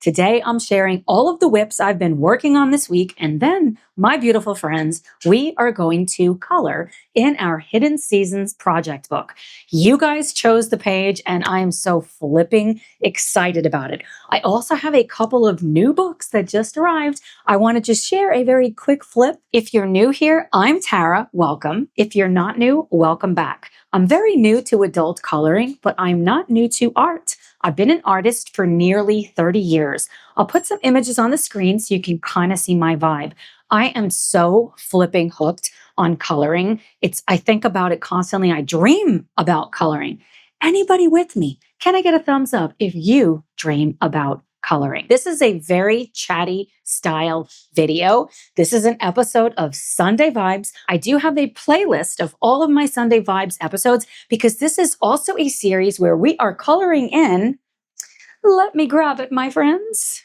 Today, I'm sharing all of the whips I've been working on this week, and then, my beautiful friends, we are going to color in our Hidden Seasons project book. You guys chose the page, and I am so flipping excited about it. I also have a couple of new books that just arrived. I want to just share a very quick flip. If you're new here, I'm Tara. Welcome. If you're not new, welcome back. I'm very new to adult coloring, but I'm not new to art. I've been an artist for nearly 30 years. I'll put some images on the screen so you can kind of see my vibe. I am so flipping hooked on coloring. I think about it constantly. I dream about coloring. Anybody with me? Can I get a thumbs up if you dream about coloring? This is a very chatty style video. This is an episode of Sunday Vibes. I do have a playlist of all of my Sunday Vibes episodes because this is also a series where we are coloring in, let me grab it, my friends,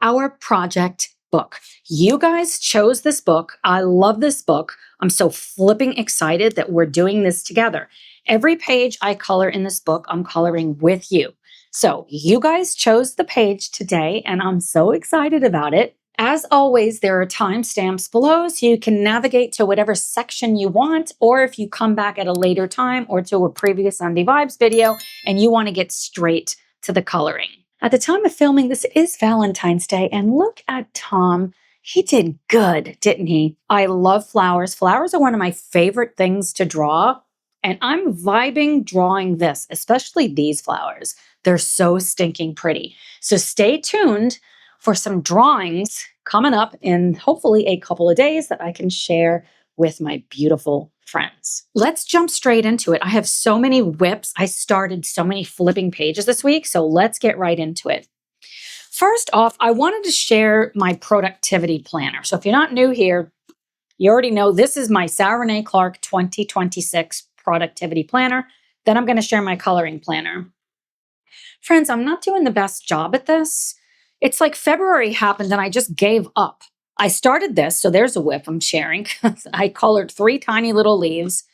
our project book. You guys chose this book. I love this book. I'm so flipping excited that we're doing this together. Every page I color in this book, I'm coloring with you. So you guys chose the page today, and I'm so excited about it. As always, there are timestamps below, so you can navigate to whatever section you want, or if you come back at a later time or to a previous Sunday Vibes video and you want to get straight to the coloring. At the time of filming, this is Valentine's Day, and look at Tom. He did good, didn't he? I love flowers. Flowers are one of my favorite things to draw, and I'm vibing drawing this, especially these flowers. They're so stinking pretty. So stay tuned for some drawings coming up in hopefully a couple of days that I can share with my beautiful friends. Let's jump straight into it. I have so many whips. I started so many flipping pages this week, so let's get right into it. First off, I wanted to share my productivity planner. So if you're not new here, you already know this is my Sarah Renee Clark 2026 productivity planner. Then I'm going to share my coloring planner. Friends, I'm not doing the best job at this. It's like February happened and I just gave up. I started this, so there's a whip I'm sharing. I colored 3 tiny little leaves.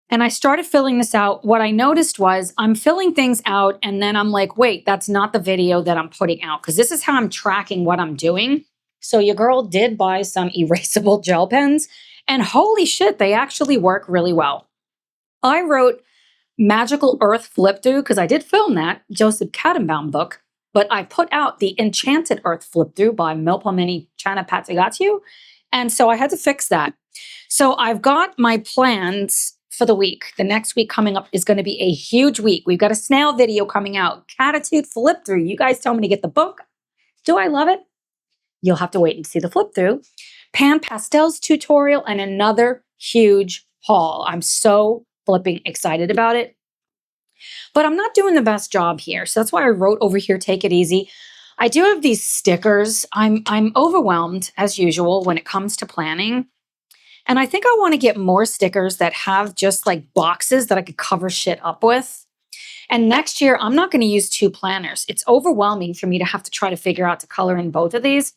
And I started filling this out. What I noticed was I'm filling things out and then I'm like, wait, that's not the video that I'm putting out, because this is how I'm tracking what I'm doing. So your girl did buy some erasable gel pens, and holy shit, they actually work really well. I wrote Magical Earth Flip Through because I did film that Joseph Kattenbaum book, but I put out the Enchanted Earth Flip Through by Melpomene Chanapatagatu, and so I had to fix that. So I've got my plans for the week. The next week coming up is going to be a huge week. We've got a snail video coming out, Catitude Flip Through. You guys told me to get the book. Do I love it? You'll have to wait and see the flip through. Pan Pastels tutorial and another huge haul. I'm so flipping excited about it. But I'm not doing the best job here. So that's why I wrote over here, take it easy. I do have these stickers. I'm overwhelmed as usual when it comes to planning. And I think I want to get more stickers that have just like boxes that I could cover shit up with. And next year, I'm not going to use 2 planners. It's overwhelming for me to have to try to figure out to color in both of these.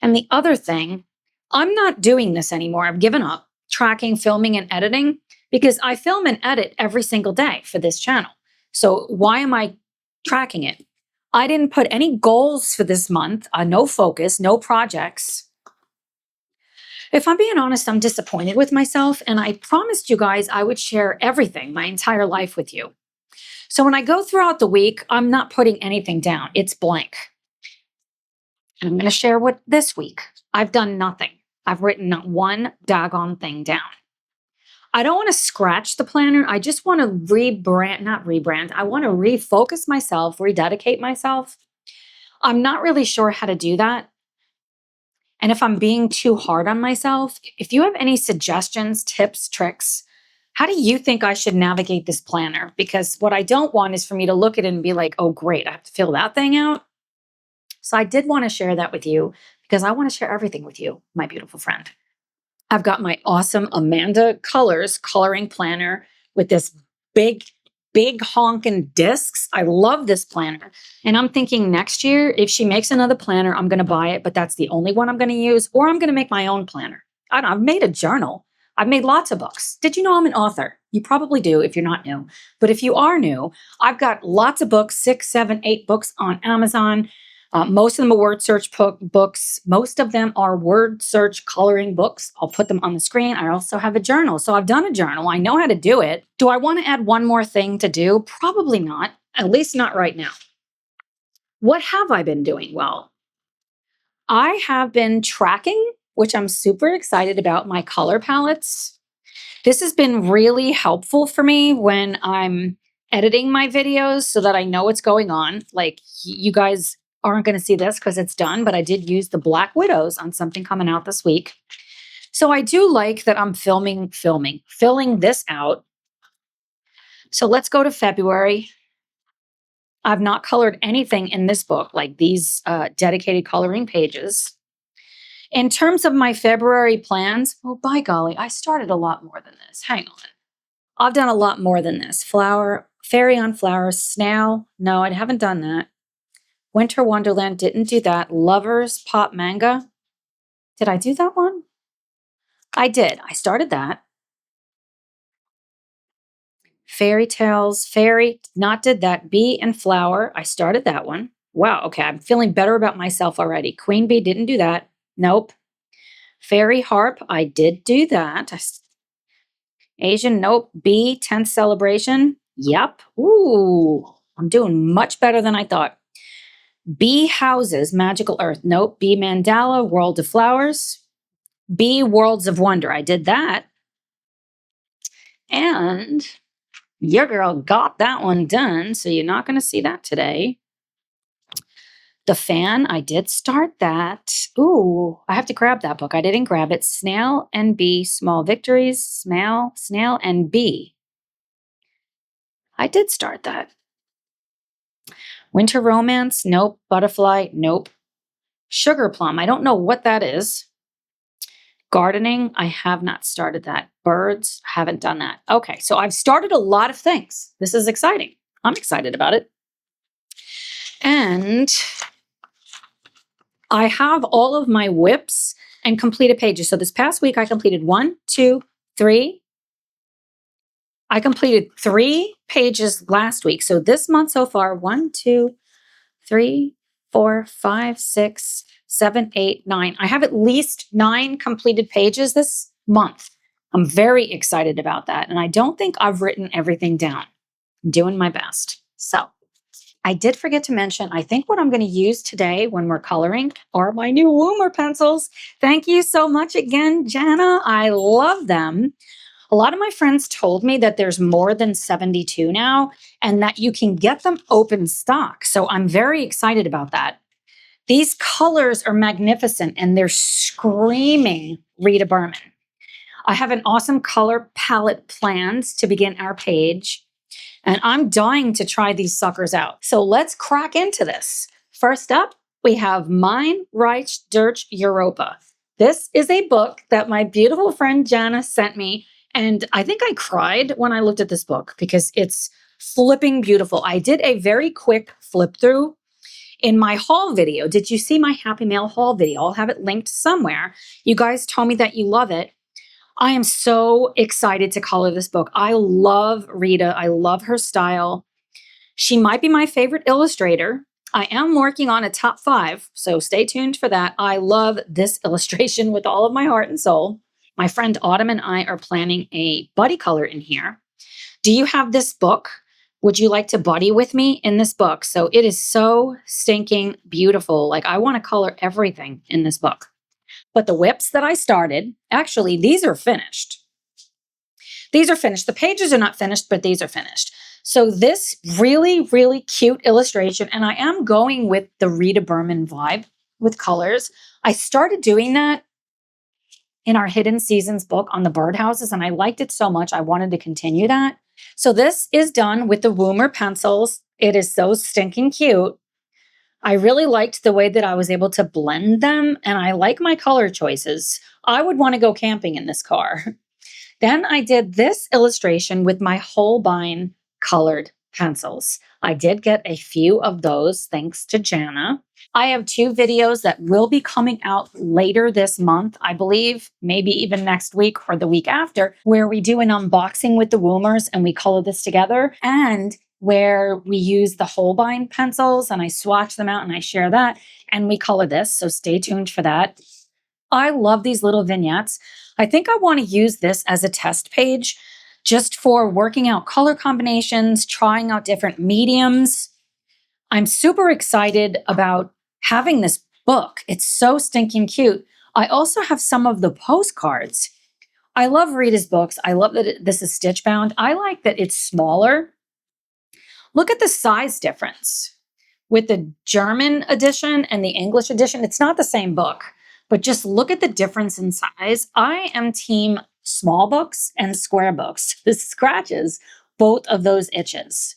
And the other thing, I'm not doing this anymore. I've given up tracking, filming, and editing because I film and edit every single day for this channel. So why am I tracking it? I didn't put any goals for this month, no focus, no projects. If I'm being honest, I'm disappointed with myself, and I promised you guys I would share everything, my entire life with you. So when I go throughout the week, I'm not putting anything down. It's blank. And I'm going to share what this week. I've done nothing. I've written not one daggone thing down. I don't want to scratch the planner. I just want to not rebrand. I want to refocus myself, rededicate myself. I'm not really sure how to do that. And if I'm being too hard on myself, if you have any suggestions, tips, tricks, how do you think I should navigate this planner? Because what I don't want is for me to look at it and be like, oh, great, I have to fill that thing out. So I did want to share that with you because I want to share everything with you, my beautiful friend. I've got my awesome Amanda Colors coloring planner with this big honking discs. I love this planner. And I'm thinking next year, if she makes another planner, I'm going to buy it, but that's the only one I'm going to use, or I'm going to make my own planner. I've made a journal. I've made lots of books. Did you know I'm an author? You probably do if you're not new. But if you are new, I've got lots of books, 6, 7, 8 books on Amazon. Most of them are word search books. Most of them are word search coloring books. I'll put them on the screen. I also have a journal. So I've done a journal. I know how to do it. Do I want to add one more thing to do? Probably not, at least not right now. What have I been doing? Well, I have been tracking, which I'm super excited about, my color palettes. This has been really helpful for me when I'm editing my videos so that I know what's going on. Like, you guys aren't going to see this because it's done, but I did use the Black Widows on something coming out this week. So I do like that I'm filling this out. So let's go to February. I've not colored anything in this book, like these dedicated coloring pages. In terms of my February plans, oh, by golly, I started a lot more than this. Hang on. I've done a lot more than this. Flower, Fairy on Flowers, Snail. No, I haven't done that. Winter Wonderland, didn't do that. Lovers, Pop Manga. Did I do that one? I did. I started that. Fairy Tales, Fairy, not did that. Bee and Flower, I started that one. Wow, okay, I'm feeling better about myself already. Queen Bee, didn't do that. Nope. Fairy Harp, I did do that. Asian, nope. Bee, 10th Celebration, yep. Ooh, I'm doing much better than I thought. Bee Houses, Magical Earth, nope. Bee Mandala, World of Flowers. Bee Worlds of Wonder, I did that. And your girl got that one done, so you're not going to see that today. The Fan, I did start that. Ooh, I have to grab that book. I didn't grab it. Snail and Bee, Small Victories, Snail and Bee. I did start that. Winter Romance, nope. Butterfly, nope. Sugar Plum, I don't know what that is. Gardening, I have not started that. Birds, haven't done that. Okay, so I've started a lot of things. This is exciting. I'm excited about it. And I have all of my whips and completed pages. So this past week, I completed 1, 2, 3. I completed 3 pages last week. So this month so far, 1, 2, 3, 4, 5, 6, 7, 8, 9. I have at least 9 completed pages this month. I'm very excited about that. And I don't think I've written everything down. I'm doing my best. So I did forget to mention, I think what I'm going to use today when we're coloring are my new Woomer pencils. Thank you so much again, Jana. I love them. A lot of my friends told me that there's more than 72 now and that you can get them open stock. So I'm very excited about that. These colors are magnificent and they're screaming Rita Berman. I have an awesome color palette planned to begin our page, and I'm dying to try these suckers out. So let's crack into this. First up, we have Mein Reich durch Europa. This is a book that my beautiful friend Jana sent me, and I think I cried when I looked at this book because it's flipping beautiful. I did a very quick flip through in my haul video. Did you see my Happy Mail haul video? I'll have it linked somewhere. You guys told me that you love it. I am so excited to color this book. I love Rita. I love her style. She might be my favorite illustrator. I am working on a top 5, so stay tuned for that. I love this illustration with all of my heart and soul. My friend Autumn and I are planning a buddy color in here. Do you have this book? Would you like to buddy with me in this book? So it is so stinking beautiful. Like, I want to color everything in this book. But the whips that I started, actually, these are finished. These are finished. The pages are not finished, but these are finished. So this really, really cute illustration, and I am going with the Rita Berman vibe with colors. I started doing that in our Hidden Seasons book on the birdhouses, and I liked it so much I wanted to continue that. So this is done with the Woomer pencils. It is so stinking cute. I really liked the way that I was able to blend them, and I like my color choices. I would want to go camping in this car. Then I did this illustration with my Holbein colored pencils. I did get a few of those thanks to Jana. I have 2 videos that will be coming out later this month, I believe, maybe even next week or the week after, where we do an unboxing with the Woomers and we color this together, and where we use the Holbein pencils and I swatch them out and I share that and we color this. So stay tuned for that. I love these little vignettes. I think I want to use this as a test page just for working out color combinations, trying out different mediums. I'm super excited about having this book. It's so stinking cute. I also have some of the postcards. I love Rita's books. I love that this is stitch bound. I like that it's smaller. Look at the size difference with the German edition and the English edition. It's not the same book, but just look at the difference in size. I am team small books and square books. This scratches both of those itches.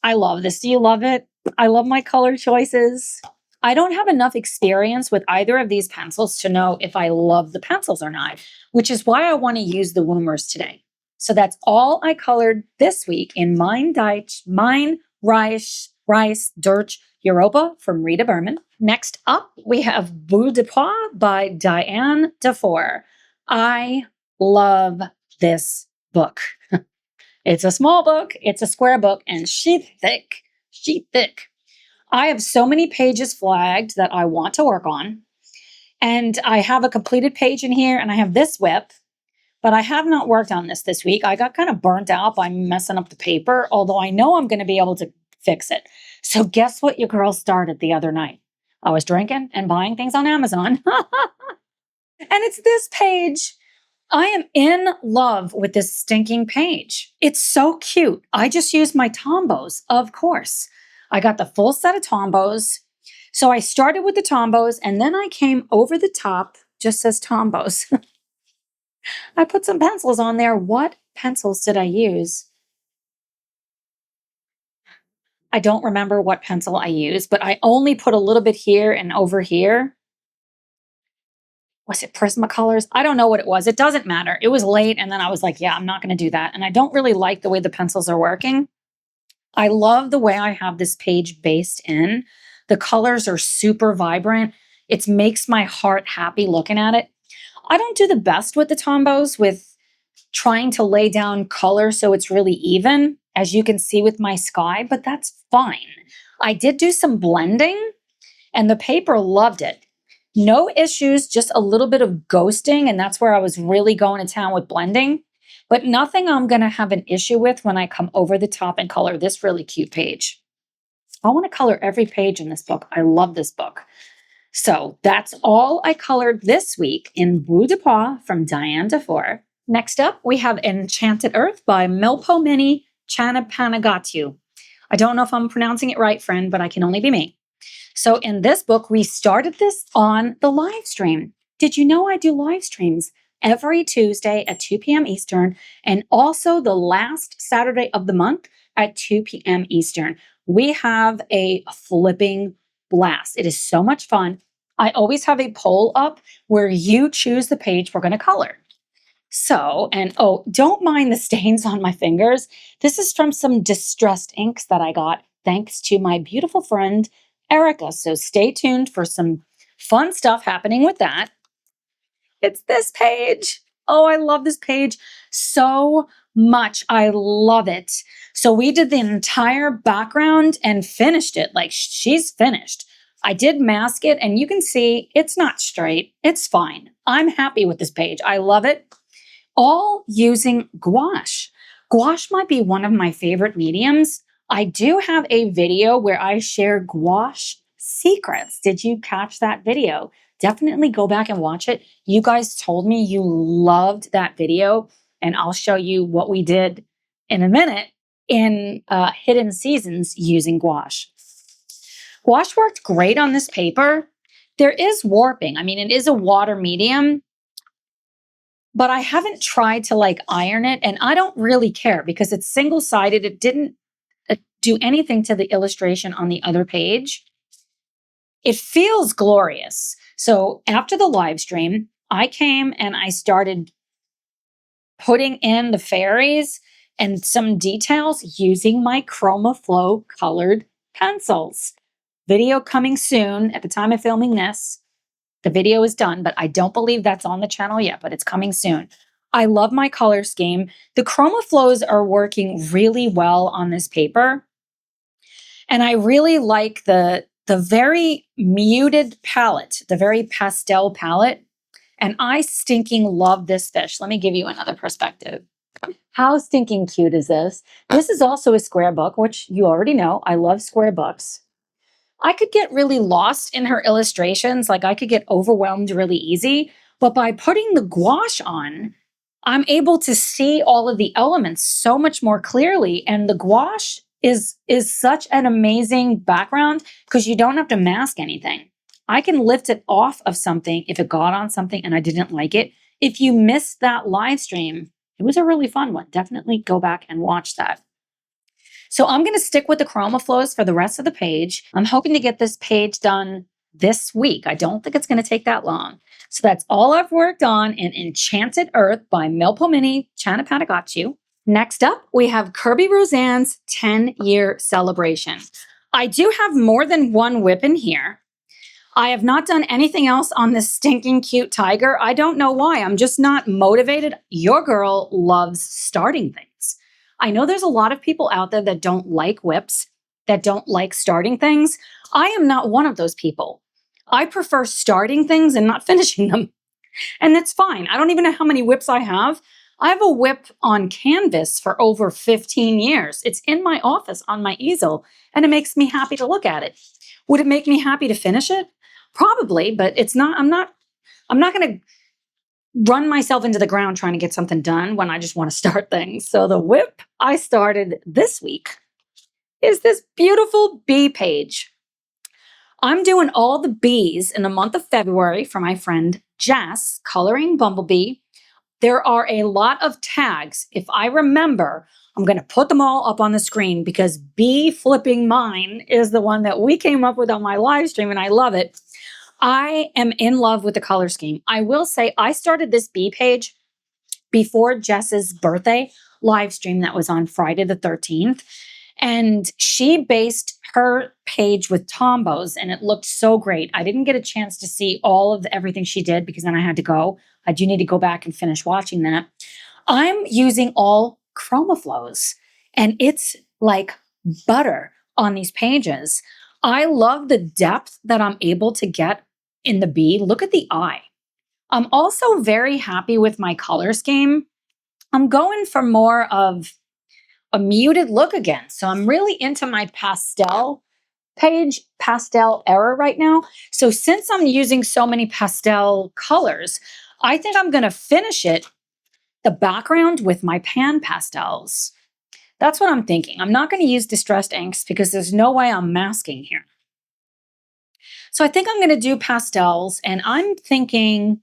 I love this. Do you love it? I love my color choices. I don't have enough experience with either of these pencils to know if I love the pencils or not, which is why I want to use the Woomers today. So that's all I colored this week in Mein Reich Durch Europa from Rita Berman. Next up, we have Bout de Pois by Diane Dufour. I love this book. It's a small book, it's a square book, and she's thick. She's thick. I have so many pages flagged that I want to work on. And I have a completed page in here, and I have this whip, but I have not worked on this week. I got kind of burnt out by messing up the paper, although I know I'm going to be able to fix it. So guess what your girl started the other night? I was drinking and buying things on Amazon. And it's this page. I am in love with this stinking page. It's so cute. I just used my Tombos, of course. I got the full set of Tombos. So I started with the Tombos and then I came over the top, just says Tombos. I put some pencils on there. What pencils did I use? I don't remember what pencil I used, but I only put a little bit here and over here. Was it Prismacolors? I don't know what it was. It doesn't matter. It was late and then I was like, yeah, I'm not going to do that. And I don't really like the way the pencils are working. I love the way I have this page based in. The colors are super vibrant. It makes my heart happy looking at it. I don't do the best with the Tombos with trying to lay down color so it's really even, as you can see with my sky, but that's fine. I did do some blending and the paper loved it. No issues, just a little bit of ghosting, and that's where I was really going to town with blending, but nothing I'm going to have an issue with when I come over the top and color this really cute page. I want to color every page in this book. I love this book. So that's all I colored this week in Bout de Pois from Diane Dufour. Next up, we have Enchanted Earth by Melpomene Chanapanagatu. I don't know if I'm pronouncing it right, friend, but I can only be me. So in this book, we started this on the live stream. Did you know I do live streams every Tuesday at 2 p.m. Eastern and also the last Saturday of the month at 2 p.m. Eastern? We have a flipping blast. It is so much fun. I always have a poll up where you choose the page we're going to color. So, and oh, don't mind the stains on my fingers. This is from some distressed inks that I got thanks to my beautiful friend, Erica. So stay tuned for some fun stuff happening with that. It's this page. Oh, I love this page so much. I love it. So we did the entire background and finished it. Like she's finished. I did mask it and you can see it's not straight. It's fine. I'm happy with this page. I love it. All using gouache. Gouache might be one of my favorite mediums. I do have a video where I share gouache secrets. Did you catch that video? Definitely go back and watch it. You guys told me you loved that video, and I'll show you what we did in a minute in Hidden Seasons using gouache. Gouache worked great on this paper. There is warping. I mean, it is a water medium, but I haven't tried to like iron it, and I don't really care because it's single-sided. It didn't do anything to the illustration on the other page. It feels glorious. So after the live stream, I came and I started putting in the fairies and some details using my ChromaFlow colored pencils. Video coming soon. At the time of filming this, the video is done, but I don't believe that's on the channel yet, but it's coming soon. I love my color scheme. The ChromaFlows are working really well on this paper. And I really like the very muted palette, the very pastel palette. And I stinking love this fish. Let me give you another perspective. How stinking cute is this? This is also a square book, which you already know. I love square books. I could get really lost in her illustrations. Like I could get overwhelmed really easy. But by putting the gouache on, I'm able to see all of the elements so much more clearly. And the gouache is such an amazing background because you don't have to mask anything. I can lift it off of something if it got on something and I didn't like it. If you missed that live stream, it was a really fun one. Definitely go back and watch that. So I'm going to stick with the ChromaFlows for the rest of the page. I'm hoping to get this page done this week. I don't think it's going to take that long. So that's all I've worked on in Enchanted Earth by Melpomene Chanapatagotchu. Next up, we have Kirby Roseanne's 10-year celebration. I do have more than one whip in here. I have not done anything else on this stinking cute tiger. I don't know why. I'm just not motivated. Your girl loves starting things. I know there's a lot of people out there that don't like whips, that don't like starting things. I am not one of those people. I prefer starting things and not finishing them. And that's fine. I don't even know how many whips I have. I have a whip on canvas for over 15 years. It's in my office on my easel, and it makes me happy to look at it. Would it make me happy to finish it? Probably, but it's not, I'm not going to run myself into the ground trying to get something done when I just want to start things. So the whip I started this week is this beautiful bee page. I'm doing all the bees in the month of February for my friend Jess, coloring Bumblebee. There are a lot of tags. If I remember, I'm going to put them all up on the screen because Bee Flipping Mine is the one that we came up with on my live stream, and I love it. I am in love with the color scheme. I will say I started this bee page before Jess's birthday live stream that was on Friday the 13th. And she based her page with Tombos, and it looked so great. I didn't get a chance to see all of everything she did because then I had to go. I do need to go back and finish watching that. I'm using all ChromaFlows, and it's like butter on these pages. I love the depth that I'm able to get in the bee. Look at the eye. I'm also very happy with my color scheme. I'm going for more of a muted look again. So I'm really into my pastel page, pastel era right now. So since I'm using so many pastel colors, I think I'm going to finish the background with my pan pastels. That's what I'm thinking. I'm not going to use distressed inks because there's no way I'm masking here. So I think I'm going to do pastels, and I'm thinking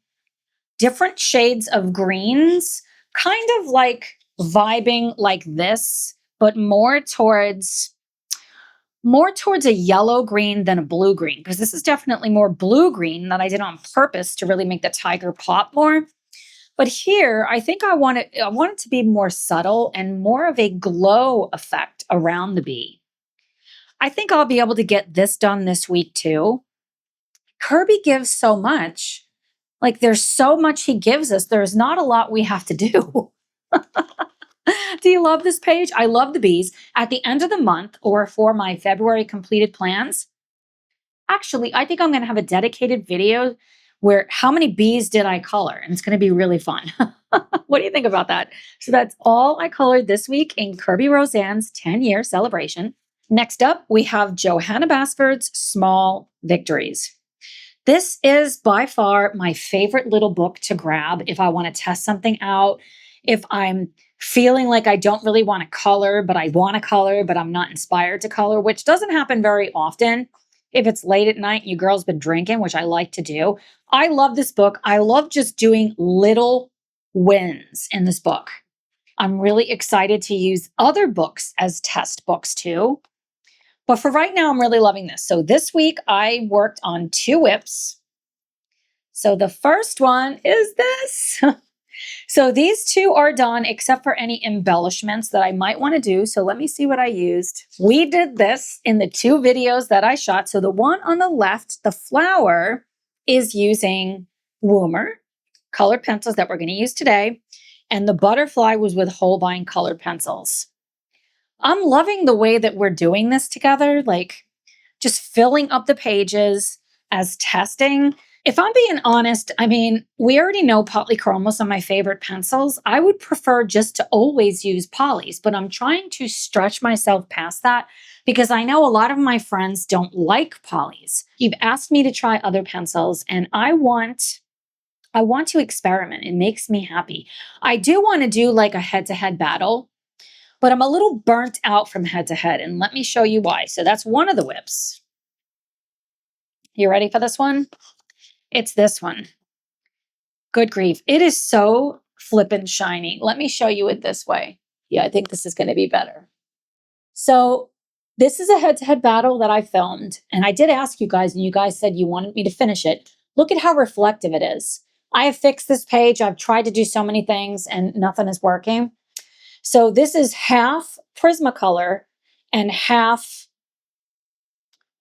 different shades of greens, kind of like vibing like this, but more towards a yellow green than a blue green, because this is definitely more blue green that I did on purpose to really make the tiger pop more. But here, I think I want it to be more subtle and more of a glow effect around the bee. I think I'll be able to get this done this week too. Kirby gives so much. Like, there's so much he gives us. There's not a lot we have to do. Do you love this page? I love the bees. At the end of the month, or for my February completed plans, actually, I think I'm going to have a dedicated video where how many bees did I color? And it's going to be really fun. What do you think about that? So that's all I colored this week in Kirby Roseanne's 10-year celebration. Next up, we have Johanna Basford's Small Victories. This is by far my favorite little book to grab if I want to test something out, if I'm feeling like I don't really want to color, but I want to color, but I'm not inspired to color, which doesn't happen very often. If it's late at night and your girl's been drinking, which I like to do. I love this book. I love just doing little wins in this book. I'm really excited to use other books as test books too. But for right now, I'm really loving this. So this week I worked on 2 whips. So the first one is this. So these two are done except for any embellishments that I might want to do. So let me see what I used. We did this in the 2 videos that I shot. So the one on the left, the flower, is using Woomer colored pencils that we're going to use today. And the butterfly was with Holbein colored pencils. I'm loving the way that we're doing this together, like just filling up the pages as testing. If I'm being honest, I mean, we already know polychromos are my favorite pencils. I would prefer just to always use polys, but I'm trying to stretch myself past that because I know a lot of my friends don't like polys. You've asked me to try other pencils, and I want to experiment. It makes me happy. I do want to do like a head-to-head battle, but I'm a little burnt out from head-to-head, and let me show you why. So that's one of the whips. You ready for this one? It's this one. Good grief. It is so flippin' shiny. Let me show you it this way. Yeah, I think this is going to be better. So this is a head-to-head battle that I filmed, and I did ask you guys, and you guys said you wanted me to finish it. Look at how reflective it is. I have fixed this page. I've tried to do so many things, and nothing is working. So this is half Prismacolor and half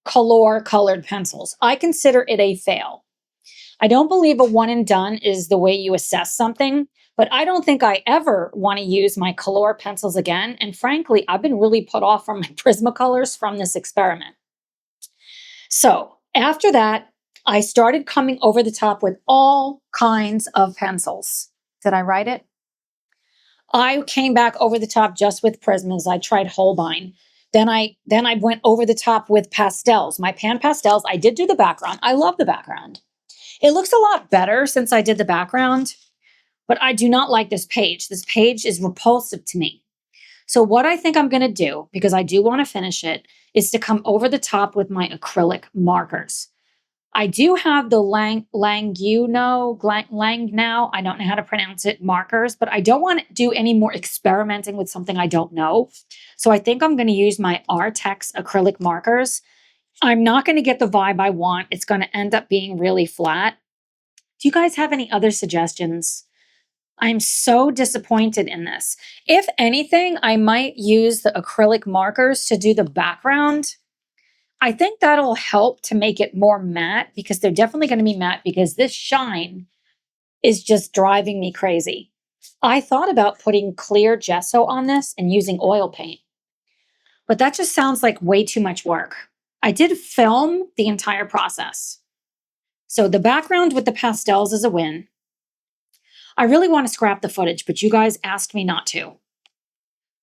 Color colored pencils. I consider it a fail. I don't believe a one and done is the way you assess something, but I don't think I ever want to use my Color pencils again. And frankly, I've been really put off from my Prismacolors from this experiment. So after that, I started coming over the top with all kinds of pencils. Did I write it? I came back over the top just with Prismas. I tried Holbein. Then I went over the top with pastels. My pan pastels, I did do the background. I love the background. It looks a lot better since I did the background, but I do not like this page. This page is repulsive to me. So what I think I'm going to do, because I do want to finish it, is to come over the top with my acrylic markers. I do have the Langnau, I don't know how to pronounce it, markers, but I don't want to do any more experimenting with something I don't know. So I think I'm going to use my Artex acrylic markers. I'm not going to get the vibe I want. It's going to end up being really flat. Do you guys have any other suggestions? I'm so disappointed in this. If anything, I might use the acrylic markers to do the background. I think that'll help to make it more matte because they're definitely going to be matte because this shine is just driving me crazy. I thought about putting clear gesso on this and using oil paint, but that just sounds like way too much work. I did film the entire process. So the background with the pastels is a win. I really want to scrap the footage, but you guys asked me not to.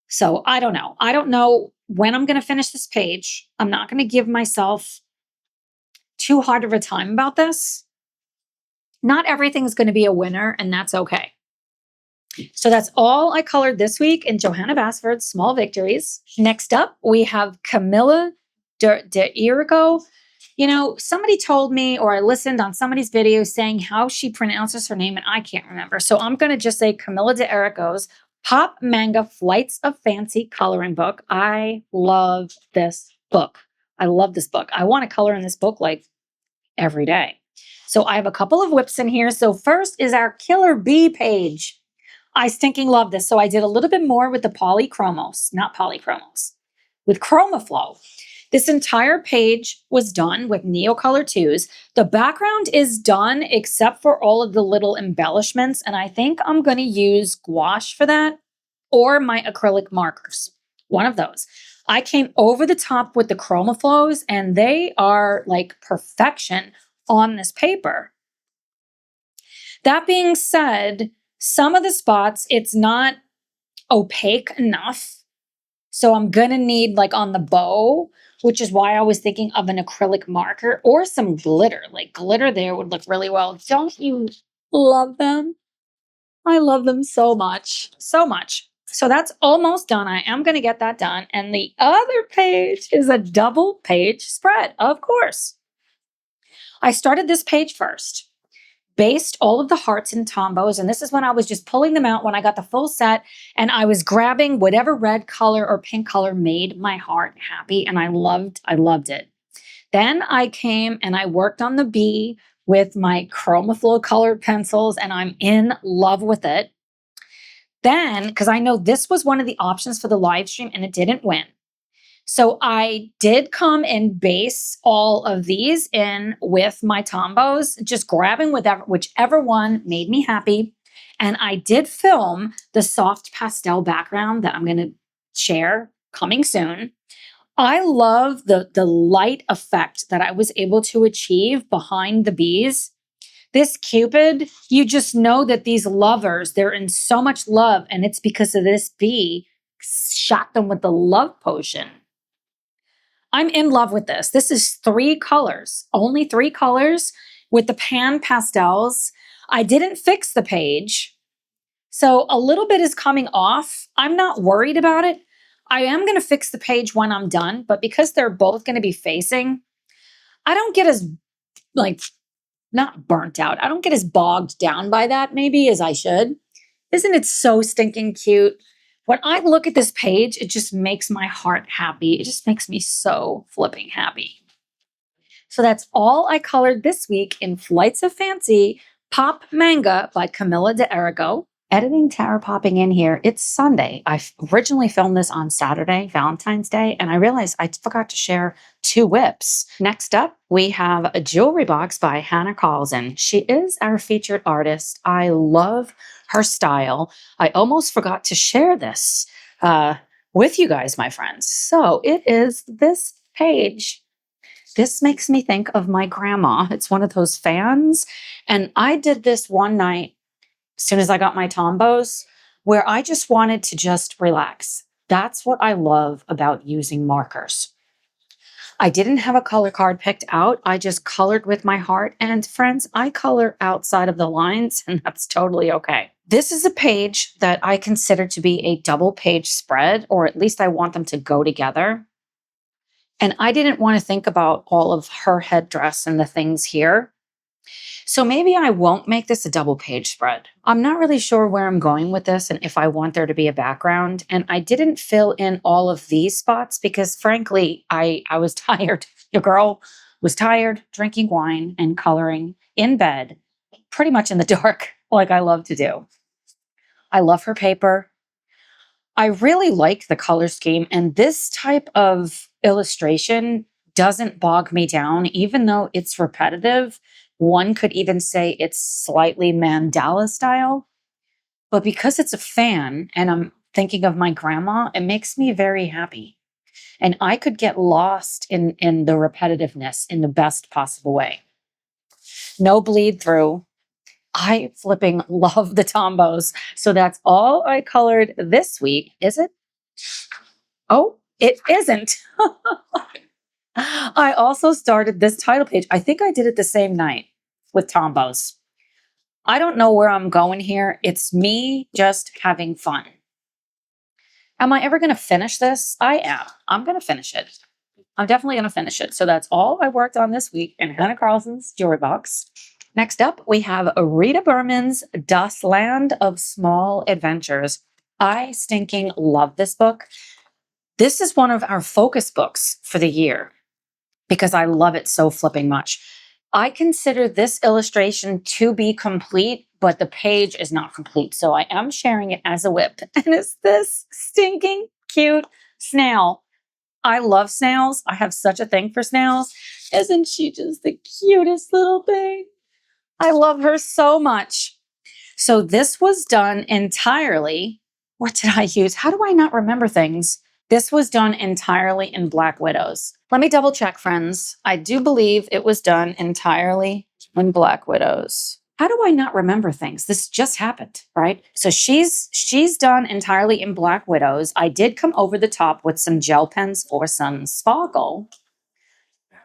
So I don't know. I don't know when I'm going to finish this page. I'm not going to give myself too hard of a time about this. Not everything's going to be a winner, and that's okay. So that's all I colored this week in Johanna Basford's Small Victories. Next up, we have Camilla de Irigo. You know, somebody told me, or I listened on somebody's video saying how she pronounces her name, and I can't remember. So I'm going to just say Camilla de Irigo's Pop Manga Flights of Fancy coloring book. I love this book. I love this book. I want to color in this book like every day. So I have a couple of whips in here. So first is our Killer Bee page. I stinking love this. So I did a little bit more with the polychromos, not polychromos, with ChromaFlow. This entire page was done with Neocolor 2s. The background is done except for all of the little embellishments, and I think I'm going to use gouache for that or my acrylic markers, one of those. I came over the top with the ChromaFlows, and they are like perfection on this paper. That being said, some of the spots, it's not opaque enough. So I'm going to need like on the bow, which is why I was thinking of an acrylic marker or some glitter. Like glitter there would look really well. Don't you love them? I love them so much, so much. So that's almost done. I am going to get that done. And the other page is a double page spread, of course. I started this page first, based all of the hearts and tombos, and this is when I was just pulling them out when I got the full set, and I was grabbing whatever red color or pink color made my heart happy, and I loved it. Then I came and I worked on the bee with my ChromaFlow colored pencils, and I'm in love with it. Then, because I know this was one of the options for the live stream and it didn't win. So I did come and base all of these in with my Tombos, just grabbing whichever one made me happy. And I did film the soft pastel background that I'm going to share coming soon. I love the light effect that I was able to achieve behind the bees. This Cupid, you just know that these lovers, they're in so much love, and it's because of this bee shot them with the love potion. I'm in love with this. This is 3 colors, only 3 colors with the pan pastels. I didn't fix the page, so a little bit is coming off. I'm not worried about it. I am going to fix the page when I'm done, but because they're both going to be facing, I don't get as not burnt out. I don't get as bogged down by that maybe as I should. Isn't it so stinking cute? When I look at this page, it just makes my heart happy. It just makes me so flipping happy. So that's all I colored this week in Flights of Fancy Pop Manga by Camilla de Arago. Editing Tara popping in here. It's Sunday. I originally filmed this on Saturday, Valentine's Day, and I realized I forgot to share 2 whips. Next up, we have a jewelry box by Hannah Carlson. She is our featured artist. I love her style. I almost forgot to share this with you guys, my friends. So it is this page. This makes me think of my grandma. It's one of those fans. And I did this one night as soon as I got my Tombos, where I just wanted to just relax. That's what I love about using markers. I didn't have a color card picked out. I just colored with my heart. And friends, I color outside of the lines, and that's totally okay. This is a page that I consider to be a double page spread, or at least I want them to go together. And I didn't want to think about all of her headdress and the things here. So maybe I won't make this a double page spread. I'm not really sure where I'm going with this and if I want there to be a background. And I didn't fill in all of these spots because frankly, I was tired. Your girl was tired drinking wine and coloring in bed, pretty much in the dark, like I love to do. I love her paper. I really like the color scheme, and this type of illustration doesn't bog me down, even though it's repetitive. One could even say it's slightly mandala style, but because it's a fan and I'm thinking of my grandma, it makes me very happy. And I could get lost in the repetitiveness in the best possible way. No bleed through. I flipping love the Tombos. So that's all I colored this week. Is it? Oh, it isn't. I also started this title page. I think I did it the same night with Tombos. I don't know where I'm going here. It's me just having fun. Am I ever going to finish this? I am. I'm going to finish it. I'm definitely going to finish it. So that's all I worked on this week in Hannah Carlson's jewelry box. Next up, we have Rita Berman's Das Land of Small Adventures. I stinking love this book. This is one of our focus books for the year because I love it so flipping much. I consider this illustration to be complete, but the page is not complete. So I am sharing it as a whip. And it's this stinking cute snail. I love snails. I have such a thing for snails. Isn't she just the cutest little thing? I love her so much. So this was done entirely. What did I use? How do I not remember things? This was done entirely in Black Widows. Let me double check, friends. I do believe it was done entirely in Black Widows. How do I not remember things? This just happened, right? So she's done entirely in Black Widows. I did come over the top with some gel pens for some sparkle.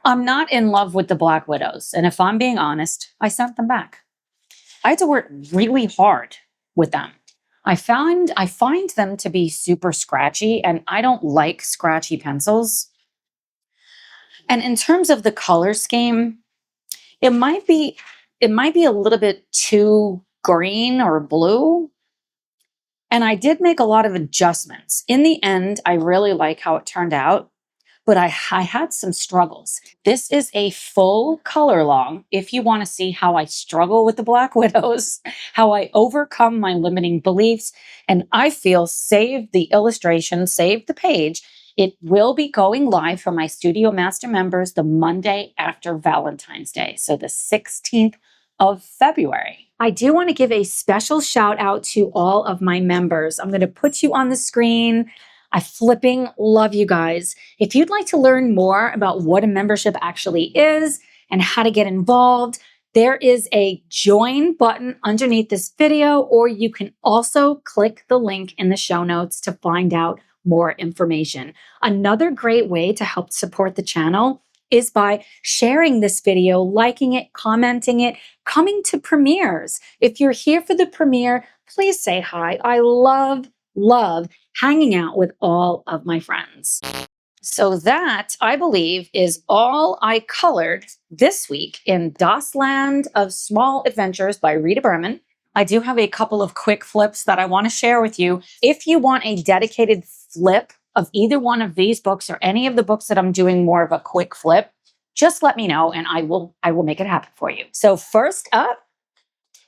I'm not in love with the Black Widows. And if I'm being honest, I sent them back. I had to work really hard with them. I find them to be super scratchy, and I don't like scratchy pencils. And in terms of the color scheme, it might be a little bit too green or blue. And I did make a lot of adjustments. In the end, I really like how it turned out. but I had some struggles. This is a full color long if you want to see how I struggle with the Black Widows, how I overcome my limiting beliefs, and I feel save the illustration, save the page. It will be going live for my Studio Master members the Monday after Valentine's Day, so the 16th of February. I do want to give a special shout out to all of my members. I'm going to put you on the screen. I flipping love you guys. If you'd like to learn more about what a membership actually is and how to get involved, there is a join button underneath this video, or you can also click the link in the show notes to find out more information. Another great way to help support the channel is by sharing this video, liking it, commenting it, coming to premieres. If you're here for the premiere, please say hi. I love hanging out with all of my friends. So that, I believe, is all I colored this week in Das Land of Small Adventures by Rita Berman. I do have a couple of quick flips that I want to share with you. If you want a dedicated flip of either one of these books or any of the books that I'm doing more of a quick flip, just let me know and I will make it happen for you. So first up,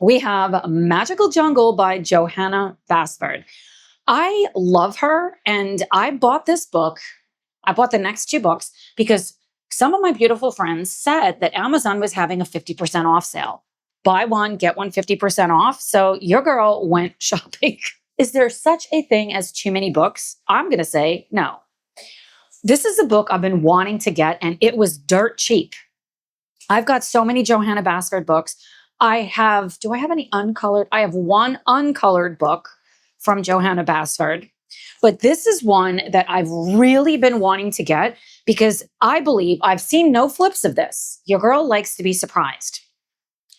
we have Magical Jungle by Johanna Basford. I love her, and I bought this book. I bought the next two books because some of my beautiful friends said that Amazon was having a 50% off sale. Buy one, get one 50% off. So your girl went shopping. Is there such a thing as too many books? I'm going to say no. This is a book I've been wanting to get, and it was dirt cheap. I've got so many Johanna Basford books. Do I have any uncolored? I have one uncolored book from Johanna Basford. But this is one that I've really been wanting to get because I believe I've seen no flips of this. Your girl likes to be surprised.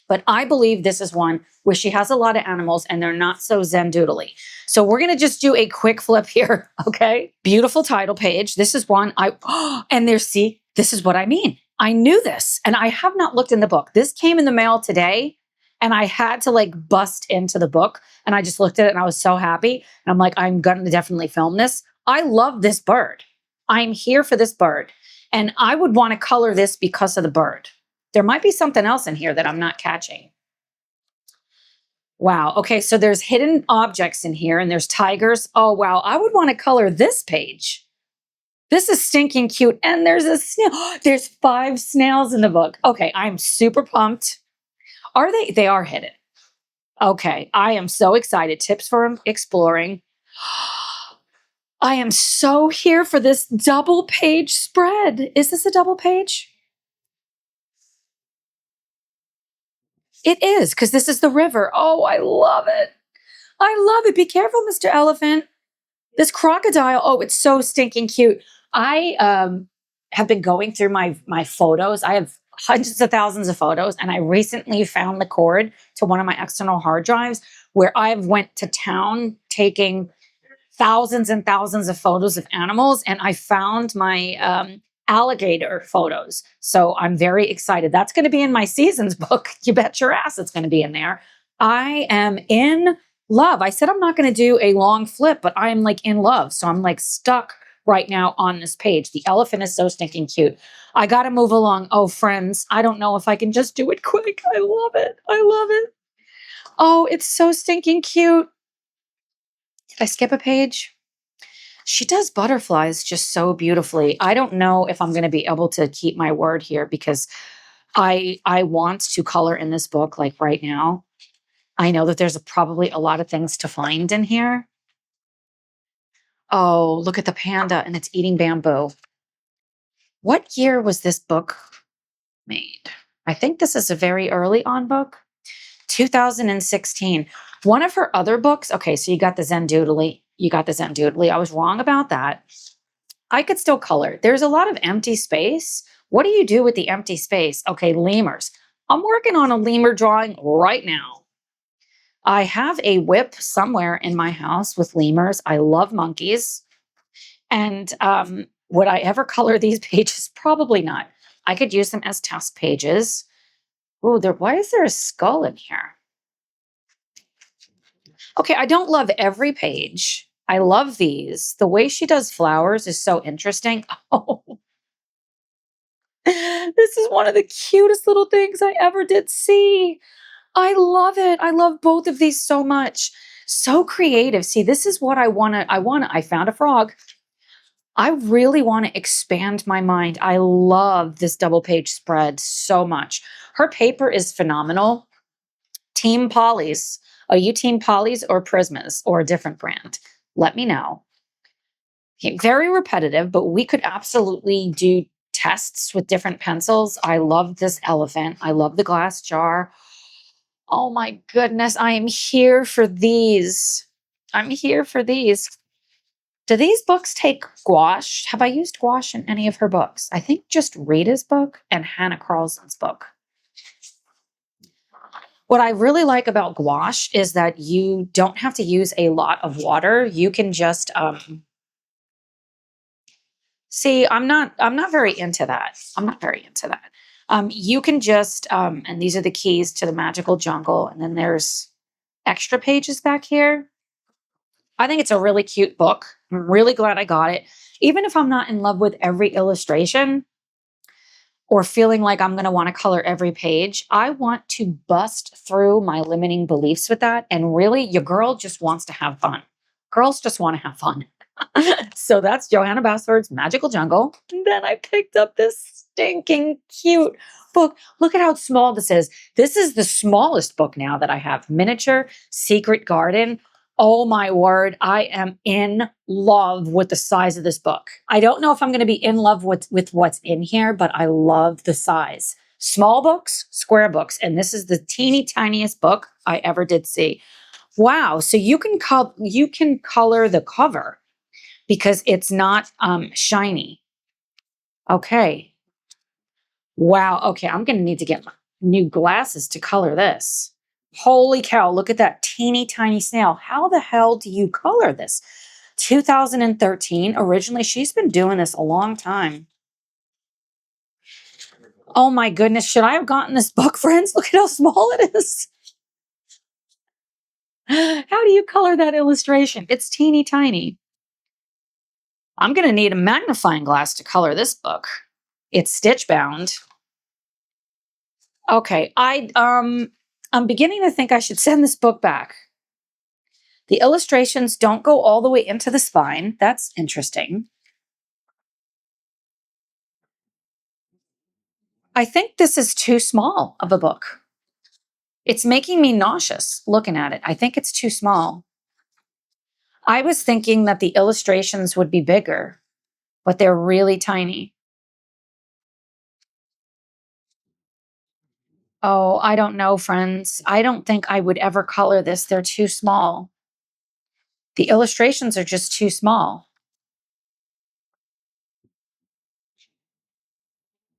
But I believe this is one where she has a lot of animals and they're not so zen doodly. So we're going to just do a quick flip here, okay? Beautiful title page. This is one this is what I mean. I knew this and I have not looked in the book. This came in the mail today and I had to bust into the book and I just looked at it and I was so happy. And I'm like, I'm going to definitely film this. I love this bird. I'm here for this bird. And I would want to color this because of the bird. There might be something else in here that I'm not catching. Wow. Okay. So there's hidden objects in here and there's tigers. Oh, wow. I would want to color this page. This is stinking cute. And there's a snail. There's 5 snails in the book. Okay. I'm super pumped. Are they? They are hidden. Okay. I am so excited. Tips for exploring. I am so here for this double page spread. Is this a double page? It is, because this is the river. Oh, I love it. I love it. Be careful, Mr. Elephant. This crocodile. Oh, it's so stinking cute. I have been going through my photos. I have hundreds of thousands of photos, and I recently found the cord to one of my external hard drives where I went to town taking thousands and thousands of photos of animals, and I found my alligator photos. So I'm very excited. That's going to be in my seasons book. You bet your ass it's going to be in there. I am in love. I said I'm not going to do a long flip, but I'm in love. So I'm stuck right now on this page. The elephant is so stinking cute. I got to move along. Oh, friends, I don't know if I can just do it quick. I love it. I love it. Oh, it's so stinking cute. Did I skip a page? She does butterflies just so beautifully. I don't know if I'm going to be able to keep my word here because I want to color in this book right now. I know that there's probably a lot of things to find in here. Oh, look at the panda and it's eating bamboo. What year was this book made? I think this is a very early on book. 2016. One of her other books. Okay, so you got the Zen Doodly. I was wrong about that. I could still color. There's a lot of empty space. What do you do with the empty space? Okay, lemurs. I'm working on a lemur drawing right now. I have a whip somewhere in my house with lemurs. I love monkeys. And would I ever color these pages? Probably not. I could use them as test pages. Oh, why is there a skull in here? Okay, I don't love every page. I love these. The way she does flowers is so interesting. Oh, This is one of the cutest little things I ever did see. I love it. I love both of these so much. So creative. See, this is what I found a frog. I really want to expand my mind. I love this double page spread so much. Her paper is phenomenal. Team Polly's. Are you Team Polly's or Prismas or a different brand? Let me know. Okay, very repetitive, but we could absolutely do tests with different pencils. I love this elephant. I love the glass jar. Oh my goodness, I am here for these. I'm here for these. Do these books take gouache? Have I used gouache in any of her books? I think just Rita's book and Hannah Carlson's book. What I really like about gouache is that you don't have to use a lot of water. You can just see, I'm not very into that. I'm not very into that. You can just and these are the keys to the magical jungle, and then there's extra pages back here. I think it's a really cute book. I'm really glad I got it. Even if I'm not in love with every illustration or feeling like I'm going to want to color every page, I want to bust through my limiting beliefs with that. And really, your girl just wants to have fun. Girls just want to have fun. So that's Johanna Basford's Magical Jungle. And then I picked up this stinking cute book. Look at how small this is. This is the smallest book now that I have. Miniature Secret Garden. Oh my word, I am in love with the size of this book. I don't know if I'm going to be in love with what's in here, but I love the size. Small books, square books, and this is the teeny tiniest book I ever did see. Wow, so you can color the cover because it's not shiny. Okay. Wow, okay, I'm going to need to get new glasses to color this. Holy cow, look at that teeny tiny snail. How the hell do you color this? 2013. Originally, she's been doing this a long time. Oh my goodness, should I have gotten this book, friends? Look at how small it is. How do you color that illustration? It's teeny tiny. I'm going to need a magnifying glass to color this book. It's stitch bound. Okay, I'm beginning to think I should send this book back. The illustrations don't go all the way into the spine. That's interesting. I think this is too small of a book. It's making me nauseous looking at it. I think it's too small. I was thinking that the illustrations would be bigger, but they're really tiny. Oh, I don't know, friends. I don't think I would ever color this. They're too small. The illustrations are just too small.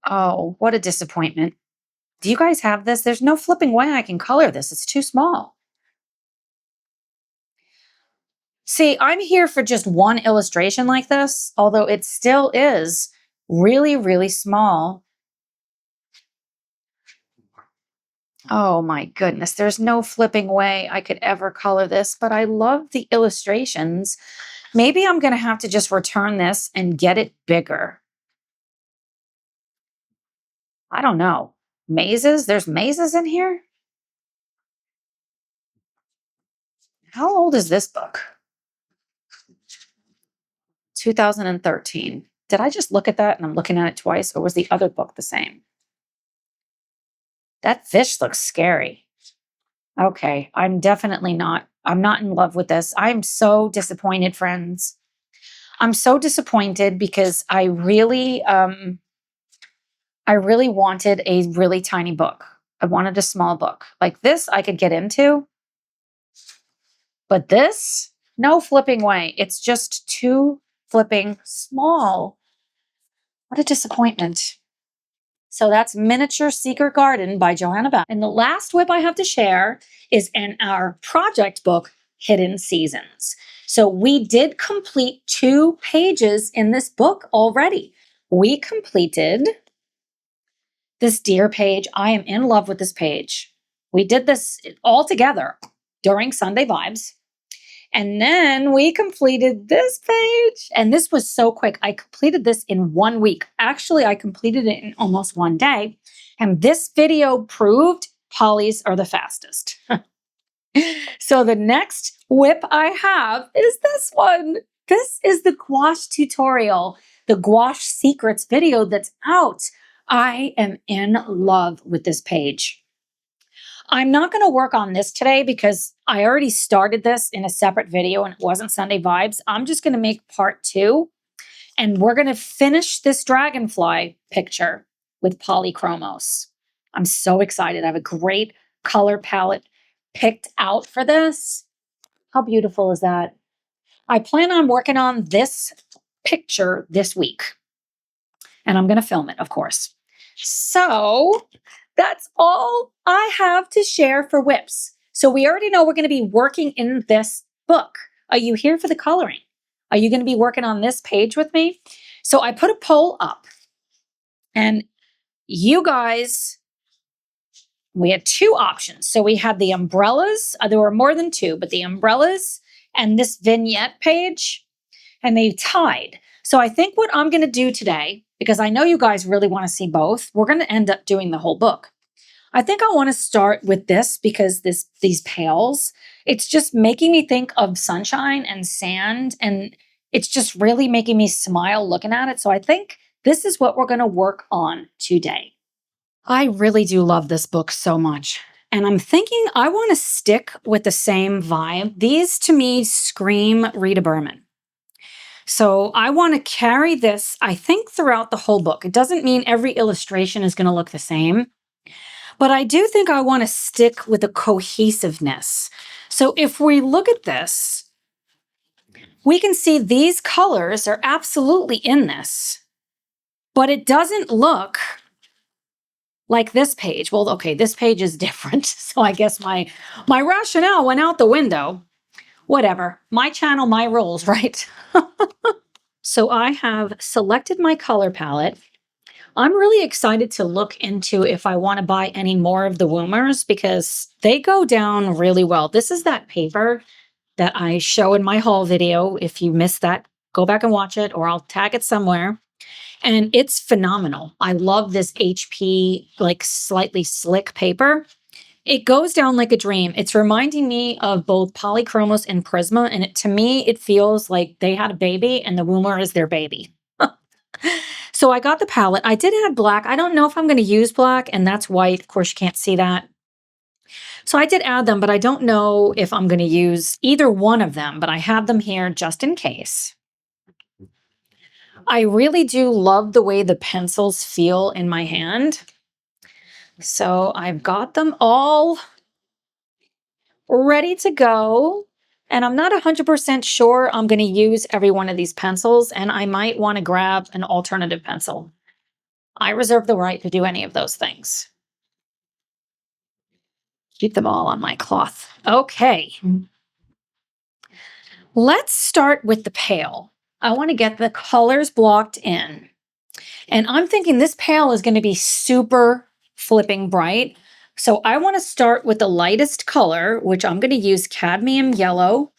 Oh, what a disappointment. Do you guys have this? There's no flipping way I can color this. It's too small. See, I'm here for just one illustration like this, although it still is really, really small. Oh my goodness, there's no flipping way I could ever color this, but I love the illustrations. Maybe I'm going to have to just return this and get it bigger. I don't know. Mazes? There's mazes in here? How old is this book? 2013. Did I just look at that and I'm looking at it twice, or was the other book the same? That fish looks scary. Okay, I'm not in love with this. I'm so disappointed, friends. I'm so disappointed because I really wanted a really tiny book. I wanted a small book. Like this I could get into. But this, no flipping way. It's just too flipping small. What a disappointment. So that's Miniature Secret Garden by Johanna Bass. And the last whip I have to share is in our project book, Hidden Seasons. So we did complete 2 pages in this book already. We completed this deer page. I am in love with this page. We did this all together during Sunday Vibes. And then we completed this page. And this was so quick. I completed this in 1 week. Actually, I completed it in almost 1 day. And this video proved polys are the fastest. So the next whip I have is this one. This is the gouache tutorial, the gouache secrets video that's out. I am in love with this page. I'm not going to work on this today because I already started this in a separate video and it wasn't Sunday Vibes. I'm just going to make part 2 and we're going to finish this dragonfly picture with polychromos. I'm so excited. I have a great color palette picked out for this. How beautiful is that? I plan on working on this picture this week. And I'm going to film it, of course. So that's all I have to share for whips. So we already know we're going to be working in this book. Are you here for the coloring? Are you going to be working on this page with me? So I put a poll up. And you guys, we had 2 options. So we had the umbrellas. There were more than 2, but the umbrellas and this vignette page, and they tied. So I think what I'm going to do today, because I know you guys really want to see both, we're going to end up doing the whole book. I think I want to start with this because these pails, it's just making me think of sunshine and sand, and it's just really making me smile looking at it. So I think this is what we're going to work on today. I really do love this book so much. And I'm thinking I want to stick with the same vibe. These to me scream Rita Berman. So I want to carry this, I think, throughout the whole book. It doesn't mean every illustration is going to look the same, but I do think I want to stick with the cohesiveness. So if we look at this, we can see these colors are absolutely in this, but it doesn't look like this page. Well, okay, this page is different. So I guess my rationale went out the window. Whatever, my channel, my rules, right? So I have selected my color palette. I'm really excited to look into if I want to buy any more of the Woomers because they go down really well. This is that paper that I show in my haul video. If you missed that, go back and watch it or I'll tag it somewhere. And it's phenomenal. I love this HP, like slightly slick paper. It goes down like a dream. It's reminding me of both Polychromos and Prisma. And to me, it feels like they had a baby and the Woomer is their baby. So I got the palette. I did add black. I don't know if I'm going to use black, and that's white. Of course, you can't see that. So I did add them, but I don't know if I'm going to use either one of them, but I have them here just in case. I really do love the way the pencils feel in my hand. So I've got them all ready to go. And I'm not 100% sure I'm going to use every one of these pencils, and I might want to grab an alternative pencil. I reserve the right to do any of those things. Keep them all on my cloth. Okay. Let's start with the pail. I want to get the colors blocked in. And I'm thinking this pail is going to be super flipping bright. So I want to start with the lightest color, which I'm going to use cadmium yellow.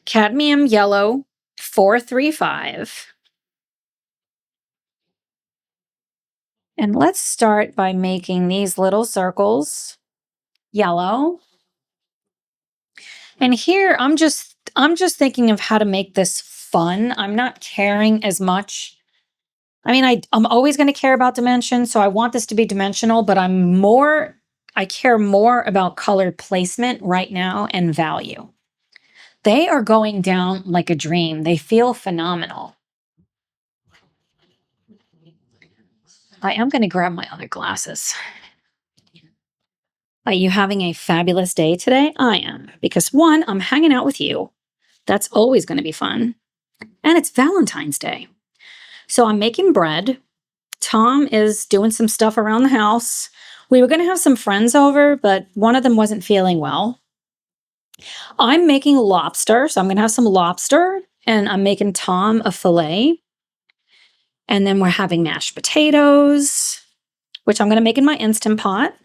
Cadmium yellow 435. And let's start by making these little circles yellow. And here I'm just thinking of how to make this fun. I'm not caring as much. I mean, I'm always going to care about dimension, so I want this to be dimensional, but I care more about color placement right now and value. They are going down like a dream. They feel phenomenal. I am going to grab my other glasses. Are you having a fabulous day today? I am, because 1, I'm hanging out with you. That's always going to be fun. And it's Valentine's Day. So I'm making bread. Tom is doing some stuff around the house. We were going to have some friends over, but one of them wasn't feeling well. I'm making lobster, so I'm going to have some lobster, and I'm making Tom a fillet. And then we're having mashed potatoes, which I'm going to make in my Instant Pot.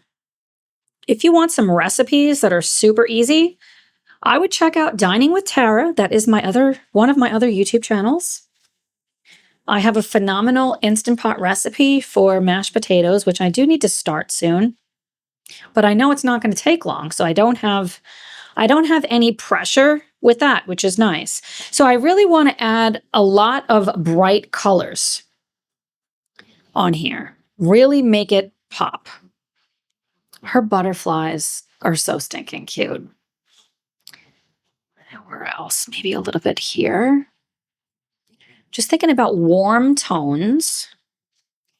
If you want some recipes that are super easy, I would check out Dining with Tara. That is one of my other YouTube channels. I have a phenomenal Instant Pot recipe for mashed potatoes, which I do need to start soon. But I know it's not going to take long, so I don't have any pressure with that, which is nice. So I really want to add a lot of bright colors on here. Really make it pop. Her butterflies are so stinking cute. Where else? Maybe a little bit here. Just thinking about warm tones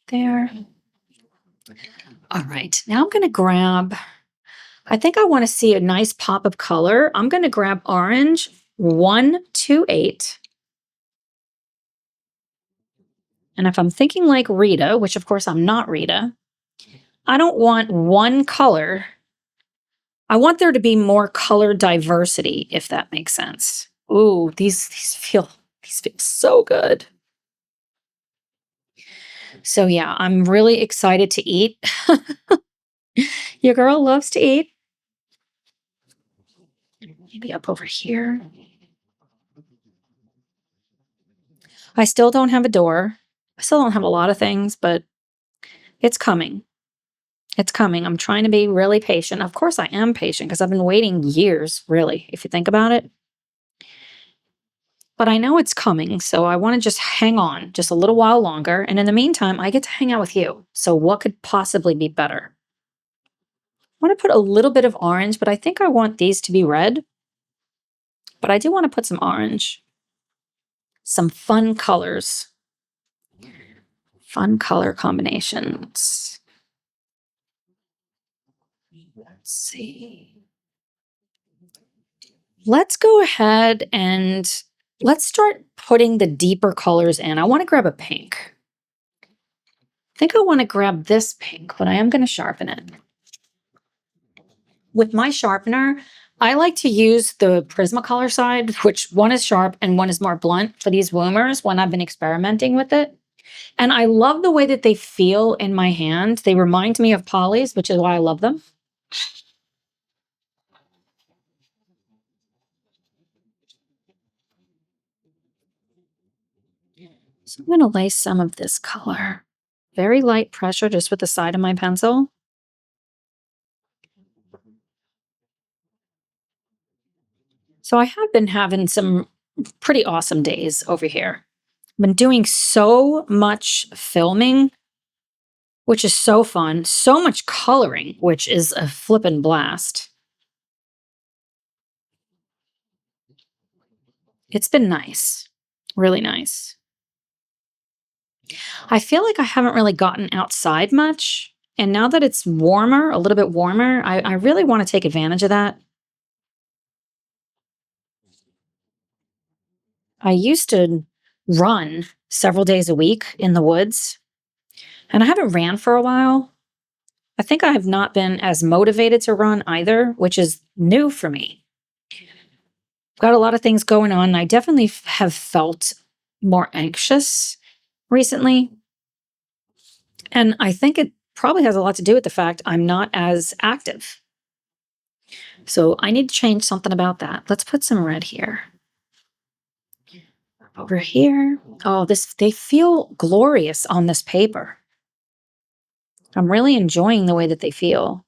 there. All right, now I'm going to grab, I think I want to see a nice pop of color. I'm going to grab orange 128. And if I'm thinking like Rita, which of course I'm not Rita, I don't want one color. I want there to be more color diversity, if that makes sense. Ooh, these feel so good. So yeah, I'm really excited to eat. Your girl loves to eat. Maybe up over here. I still don't have a door. I still don't have a lot of things, but it's coming. It's coming. I'm trying to be really patient. Of course I am patient because I've been waiting years, really, if you think about it. But I know it's coming, so I want to just hang on just a little while longer. And in the meantime, I get to hang out with you. So what could possibly be better? I want to put a little bit of orange, but I think I want these to be red. But I do want to put some orange. Some fun colors. Fun color combinations. Let's see. Let's go ahead and let's start putting the deeper colors in. I want to grab a pink. I think I want to grab this pink, but I am going to sharpen it. With my sharpener, I like to use the Prismacolor side, which one is sharp and one is more blunt for these Woomers when I've been experimenting with it. And I love the way that they feel in my hand. They remind me of Polly's, which is why I love them. So I'm going to lay some of this color. Very light pressure just with the side of my pencil. So I have been having some pretty awesome days over here. I've been doing so much filming, which is so fun. So much coloring, which is a flippin' blast. It's been nice. Really nice. I feel like I haven't really gotten outside much. And now that it's warmer, a little bit warmer, I really want to take advantage of that. I used to run several days a week in the woods, and I haven't ran for a while. I think I have not been as motivated to run either, which is new for me. I've got a lot of things going on. And I definitely have felt more anxious recently. And I think it probably has a lot to do with the fact I'm not as active. So I need to change something about that. Let's put some red here. Over here. Oh, they feel glorious on this paper. I'm really enjoying the way that they feel.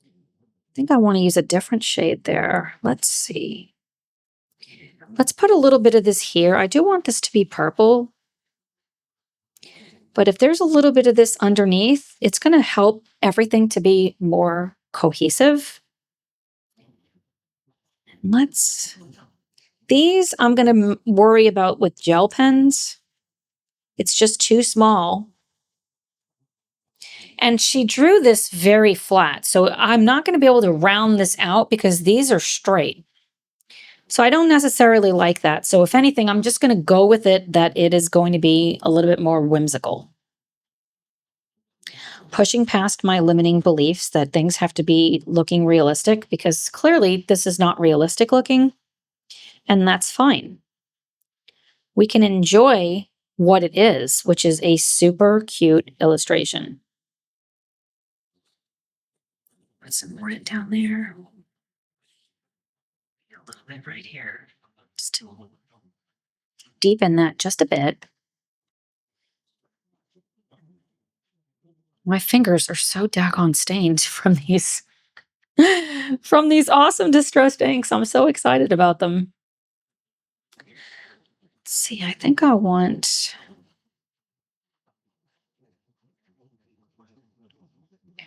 I think I want to use a different shade there. Let's see. Let's put a little bit of this here. I do want this to be purple. But if there's a little bit of this underneath, it's going to help everything to be more cohesive. These I'm going to worry about with gel pens. It's just too small. And she drew this very flat. So I'm not going to be able to round this out because these are straight. So I don't necessarily like that. So if anything, I'm just going to go with it that it is going to be a little bit more whimsical. Pushing past my limiting beliefs that things have to be looking realistic, because clearly this is not realistic looking, and that's fine. We can enjoy what it is, which is a super cute illustration. Put some red down there. A little bit right here. Just to deepen that just a bit. My fingers are so daggone stained from these from these awesome distressed inks. I'm so excited about them. Let's see, I think I want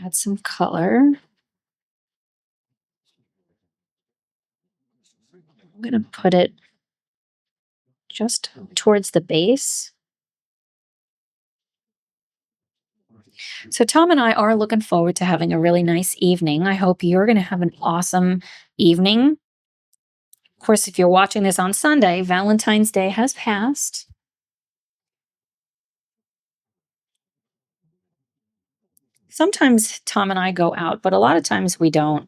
add some color. I'm going to put it just towards the base. So Tom and I are looking forward to having a really nice evening. I hope you're going to have an awesome evening. Of course, if you're watching this on Sunday, Valentine's Day has passed. Sometimes Tom and I go out, but a lot of times we don't.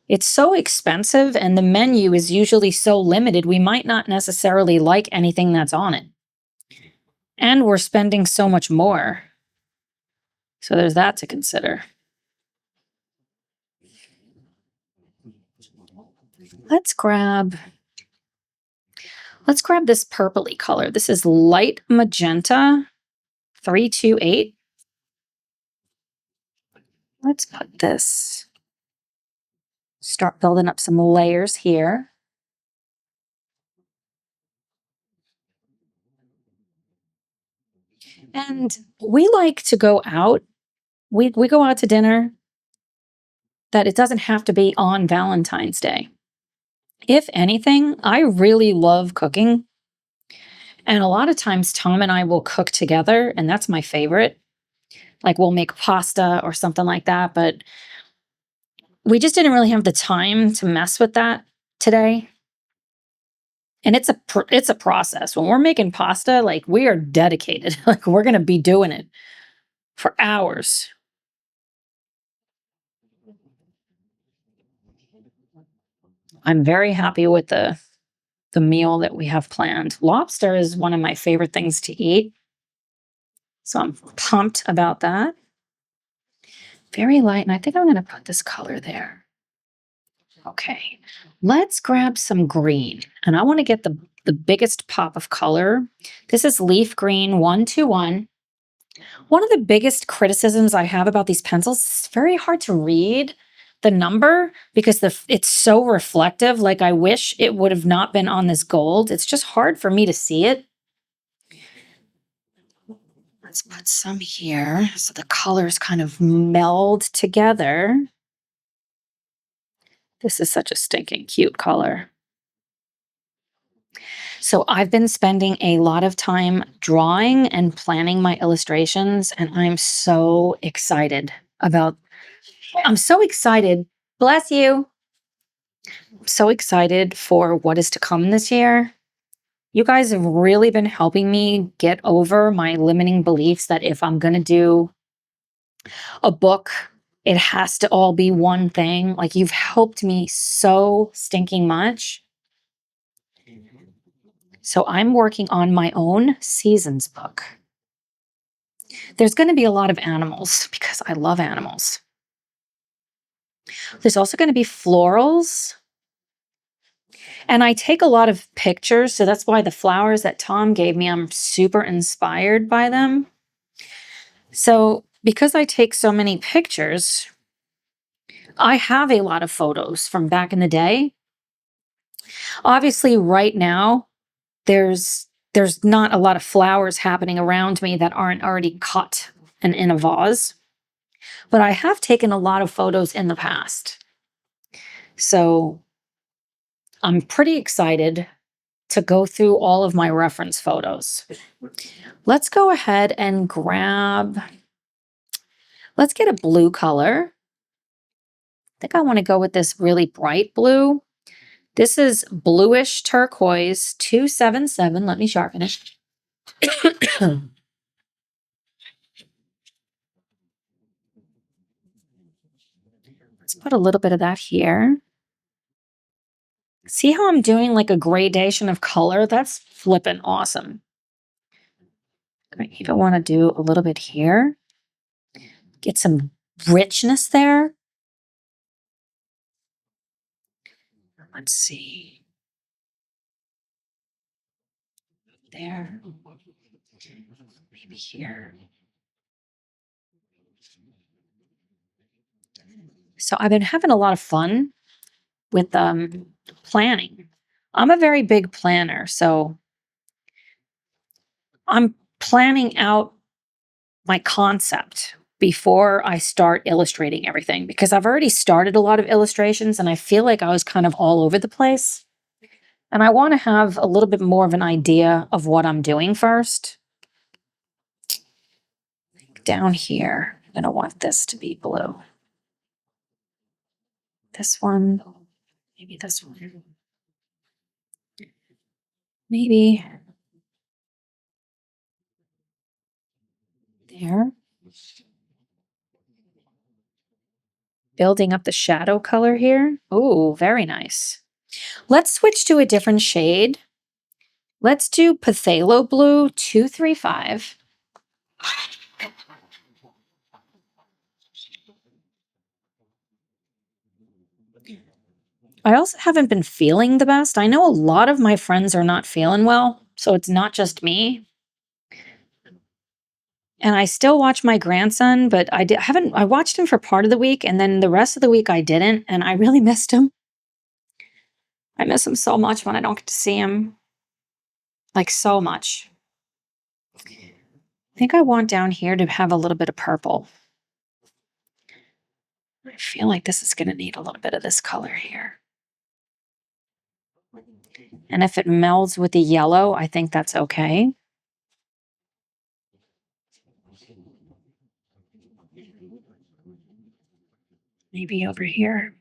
It's so expensive and the menu is usually so limited, we might not necessarily like anything that's on it. And we're spending so much more. So there's that to consider. Let's grab this purpley color. This is light magenta 328. Let's put this, start building up some layers here. And we like to go out. We go out to dinner that it doesn't have to be on Valentine's Day. If anything, I really love cooking. And a lot of times Tom and I will cook together, and that's my favorite. Like we'll make pasta or something like that, but we just didn't really have the time to mess with that today. And it's a process. When we're making pasta, like we are dedicated. Like we're going to be doing it for hours. I'm very happy with the meal that we have planned. Lobster is one of my favorite things to eat. So I'm pumped about that. Very light, and I think I'm going to put this color there. Okay, let's grab some green, and I want to get the biggest pop of color. This is leaf green 121. One of the biggest criticisms I have about these pencils is it's very hard to read the number because it's so reflective. Like I wish it would have not been on this gold. It's just hard for me to see it. Let's put some here so the colors kind of meld together. This is such a stinking cute color. So I've been spending a lot of time drawing and planning my illustrations, and I'm so excited about, I'm so excited. Bless you. I'm so excited for what is to come this year. You guys have really been helping me get over my limiting beliefs that if I'm going to do a book, it has to all be one thing. Like you've helped me so stinking much. So I'm working on my own seasons book. There's going to be a lot of animals because I love animals. There's also going to be florals. And I take a lot of pictures, so that's why the flowers that Tom gave me, I'm super inspired by them. So because I take so many pictures, I have a lot of photos from back in the day. Obviously, right now, there's not a lot of flowers happening around me that aren't already cut and in a vase. But I have taken a lot of photos in the past. So I'm pretty excited to go through all of my reference photos. Let's go ahead and let's get a blue color. I think I want to go with this really bright blue. This is bluish turquoise 277. Let me sharpen it. Let's put a little bit of that here. See how I'm doing like a gradation of color? That's flippin' awesome. I even want to do a little bit here. Get some richness there. Let's see. There. Maybe here. So I've been having a lot of fun with planning. I'm a very big planner, so I'm planning out my concept before I start illustrating everything because I've already started a lot of illustrations and I feel like I was kind of all over the place. And I want to have a little bit more of an idea of what I'm doing first. Down here, I'm going to want this to be blue. This one, maybe this one. Maybe there. Building up the shadow color here. Oh, very nice. Let's switch to a different shade. Let's do Phthalo Blue 235. I also haven't been feeling the best. I know a lot of my friends are not feeling well, so it's not just me. And I still watch my grandson, but I watched him for part of the week and then the rest of the week I didn't, and I really missed him. I miss him so much when I don't get to see him. Like so much. I think I want down here to have a little bit of purple. I feel like this is going to need a little bit of this color here. And if it melds with the yellow, I think that's okay. Maybe over here.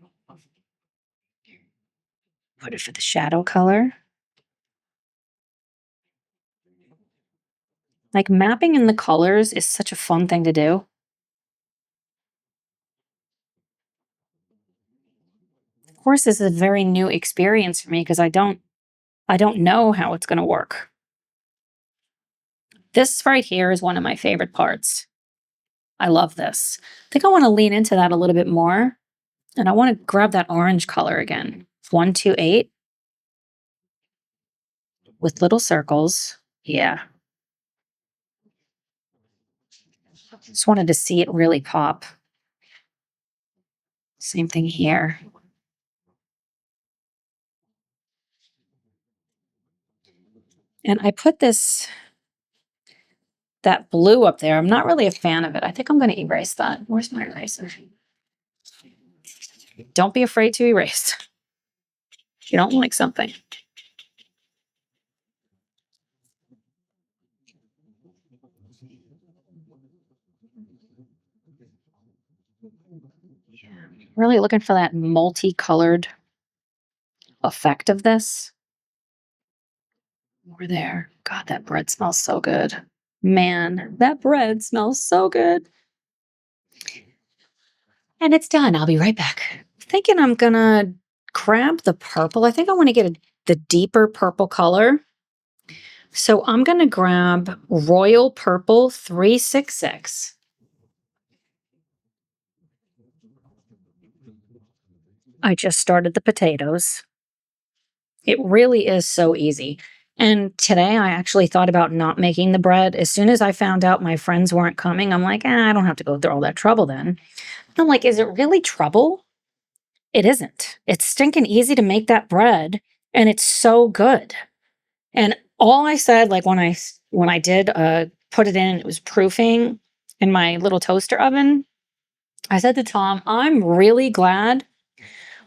Put it for the shadow color. Like mapping in the colors is such a fun thing to do. Of course, this is a very new experience for me because I don't know how it's going to work. This right here is one of my favorite parts. I love this. I think I want to lean into that a little bit more. And I want to grab that orange color again. 128 with little circles. Yeah. Just wanted to see it really pop. Same thing here. And I put that blue up there. I'm not really a fan of it. I think I'm going to erase that. Where's my eraser? Don't be afraid to erase. You don't like something. Yeah. Really looking for that multicolored effect of this. Over there. God, that bread smells so good. Man, that bread smells so good. And it's done. I'll be right back. Thinking I'm gonna grab the purple. I think I want to get the deeper purple color. So I'm gonna grab Royal Purple 366. I just started the potatoes. It really is so easy. And today I actually thought about not making the bread. As soon as I found out my friends weren't coming, I'm like, I don't have to go through all that trouble then. I'm like, is it really trouble? It isn't. It's stinking easy to make that bread, and it's so good. And all I said, like when I did put it in, it was proofing in my little toaster oven. I said to Tom, I'm really glad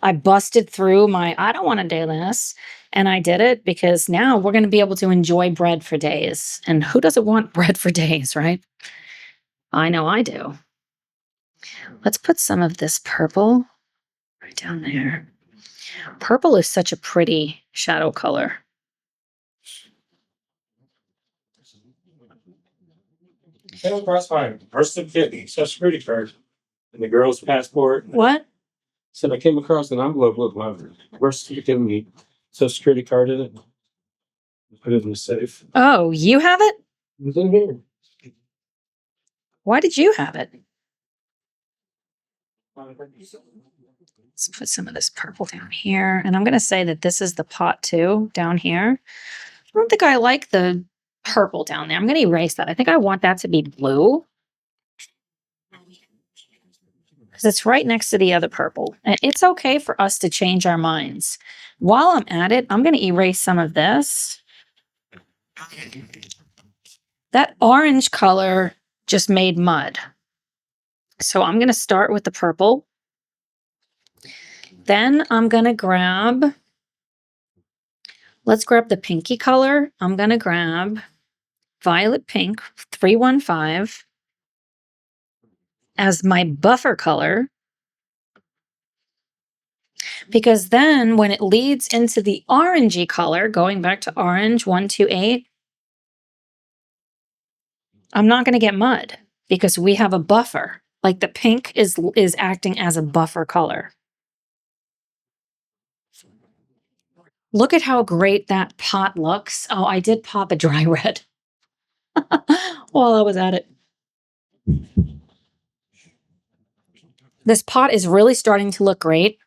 I busted through my, I don't want to do this. And I did it because now we're going to be able to enjoy bread for days. And who doesn't want bread for days, right? I know I do. Let's put some of this purple right down there. Purple is such a pretty shadow color. I came across my birth certificate, social security card, and the girl's passport. What? Said I came across an envelope with my birth certificate and the social security card in it. Put it in the safe. Oh, you have it? It was in here. Why did you have it? Let's put some of this purple down here. And I'm going to say that this is the pot too, down here. I don't think I like the purple down there. I'm going to erase that. I think I want that to be blue. Because it's right next to the other purple. And it's okay for us to change our minds. While I'm at it, I'm going to erase some of this. That orange color just made mud. So I'm going to start with the purple. Then I'm going to grab, let's grab the pinky color. I'm going to grab violet pink 315 as my buffer color. Because then when it leads into the orangey color, going back to orange 128, I'm not going to get mud because we have a buffer. Like the pink is acting as a buffer color. Look at how great that pot looks. Oh, I did pop a dry red while I was at it. This pot is really starting to look great.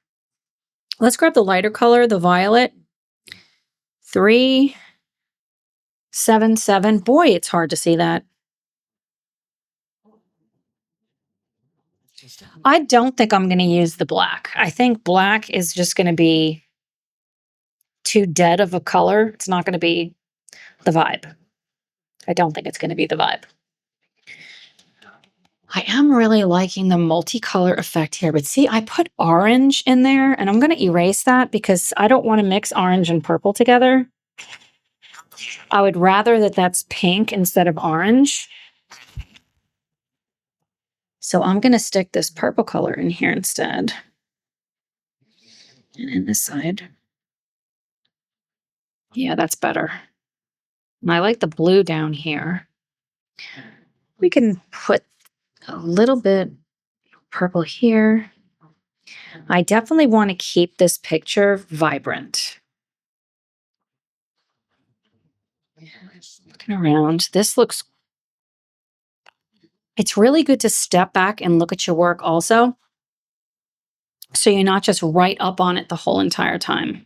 Let's grab the lighter color, the violet. 377. Boy, it's hard to see that. I don't think I'm going to use the black. I think black is just going to be too dead of a color. It's not going to be the vibe. I don't think it's going to be the vibe. I am really liking the multicolor effect here, but see, I put orange in there and I'm going to erase that because I don't want to mix orange and purple together. I would rather that that's pink instead of orange. So I'm going to stick this purple color in here instead. And in this side. Yeah, that's better. And I like the blue down here. We can put a little bit purple here. I definitely want to keep this picture vibrant. Looking around, this looks, it's really good to step back and look at your work also. So you're not just right up on it the whole entire time.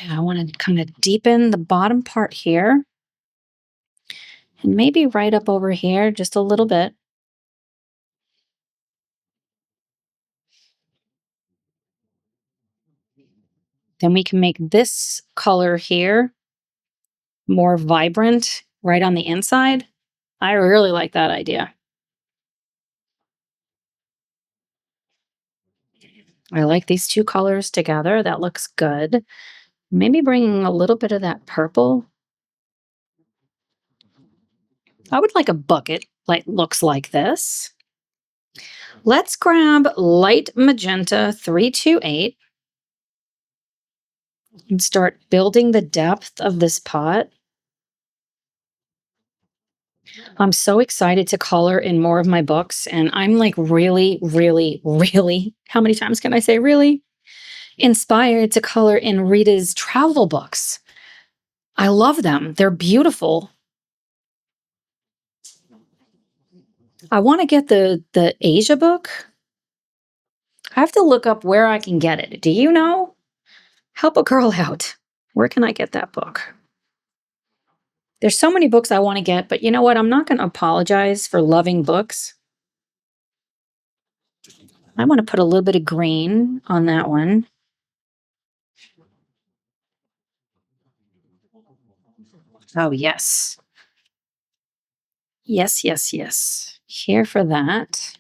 Yeah, I want to kind of deepen the bottom part here. And maybe right up over here just a little bit. Then we can make this color here more vibrant right on the inside. I really like that idea. I like these two colors together. That looks good. Maybe bringing a little bit of that purple. I would like a bucket like looks like this. Let's grab light magenta 328 and start building the depth of this pot. I'm so excited to color in more of my books, and I'm like really, how many times can I say really? Inspired to color in Rita's travel books. I love them. They're beautiful. I want to get the Asia book. I have to look up where I can get it. Do you know? Help a girl out. Where can I get that book? There's so many books I want to get, but you know what? I'm not going to apologize for loving books. I want to put a little bit of green on that one. Oh, yes. Yes. Here for that.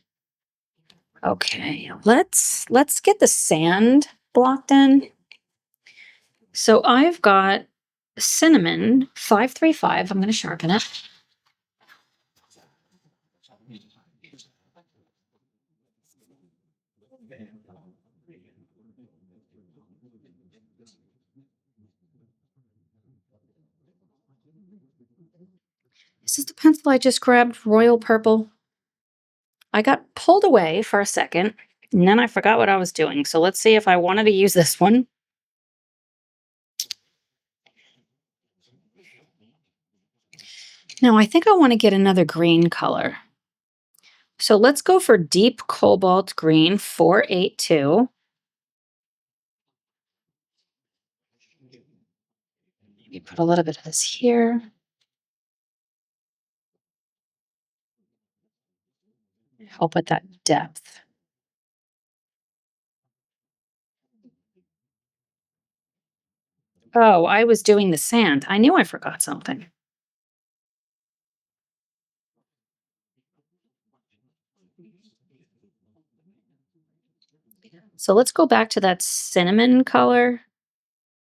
Okay, let's get the sand blocked in. So I've got cinnamon 535. I'm going to sharpen it. This is the pencil I just grabbed, royal purple. I got pulled away for a second, and then I forgot what I was doing. So let's see if I wanted to use this one. Now I think I want to get another green color. So let's go for deep cobalt green, 482. Maybe put a little bit of this here. Help with that depth. Oh, I was doing the sand. I knew I forgot something. So let's go back to that cinnamon color,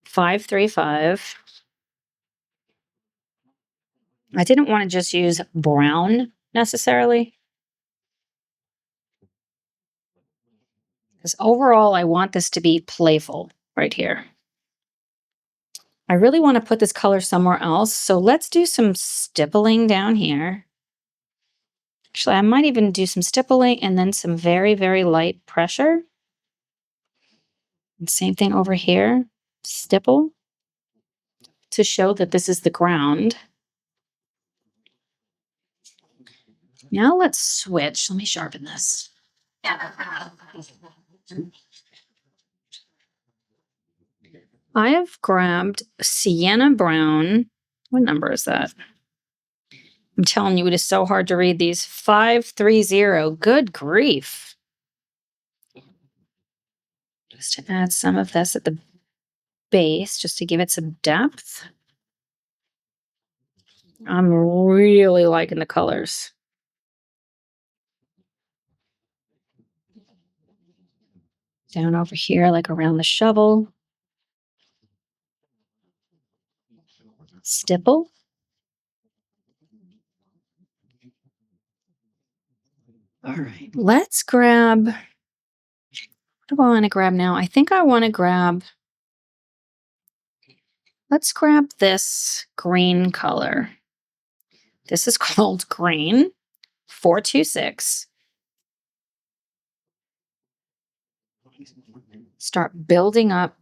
535. I didn't want to just use brown necessarily, because overall I want this to be playful right here. I really want to put this color somewhere else, so let's do some stippling down here. Actually, I might even do some stippling and then some very, very light pressure. And same thing over here, stipple, to show that this is the ground. Now let's switch. Let me sharpen this. I have grabbed sienna brown. What number is that? I'm telling you, it is so hard to read these. 530. Good grief. Just to add some of this at the base, just to give it some depth. I'm really liking the colors. Down over here, like around the shovel. Stipple. All right, let's grab, what do I want to grab now? I think I want to grab, let's grab this green color. This is called green, 426. Start building up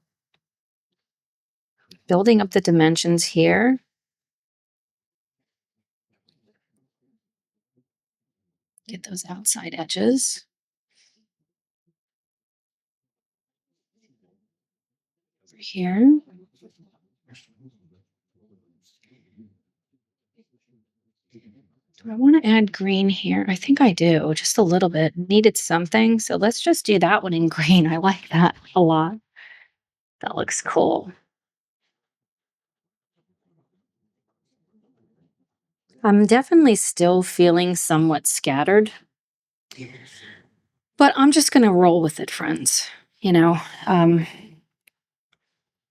the dimensions here. Get those outside edges. Over here. Do I want to add green here? I think I do, just a little bit. Needed something, so let's just do that one in green. I like that a lot. That looks cool. I'm definitely still feeling somewhat scattered, but I'm just going to roll with it, friends. You know, I'm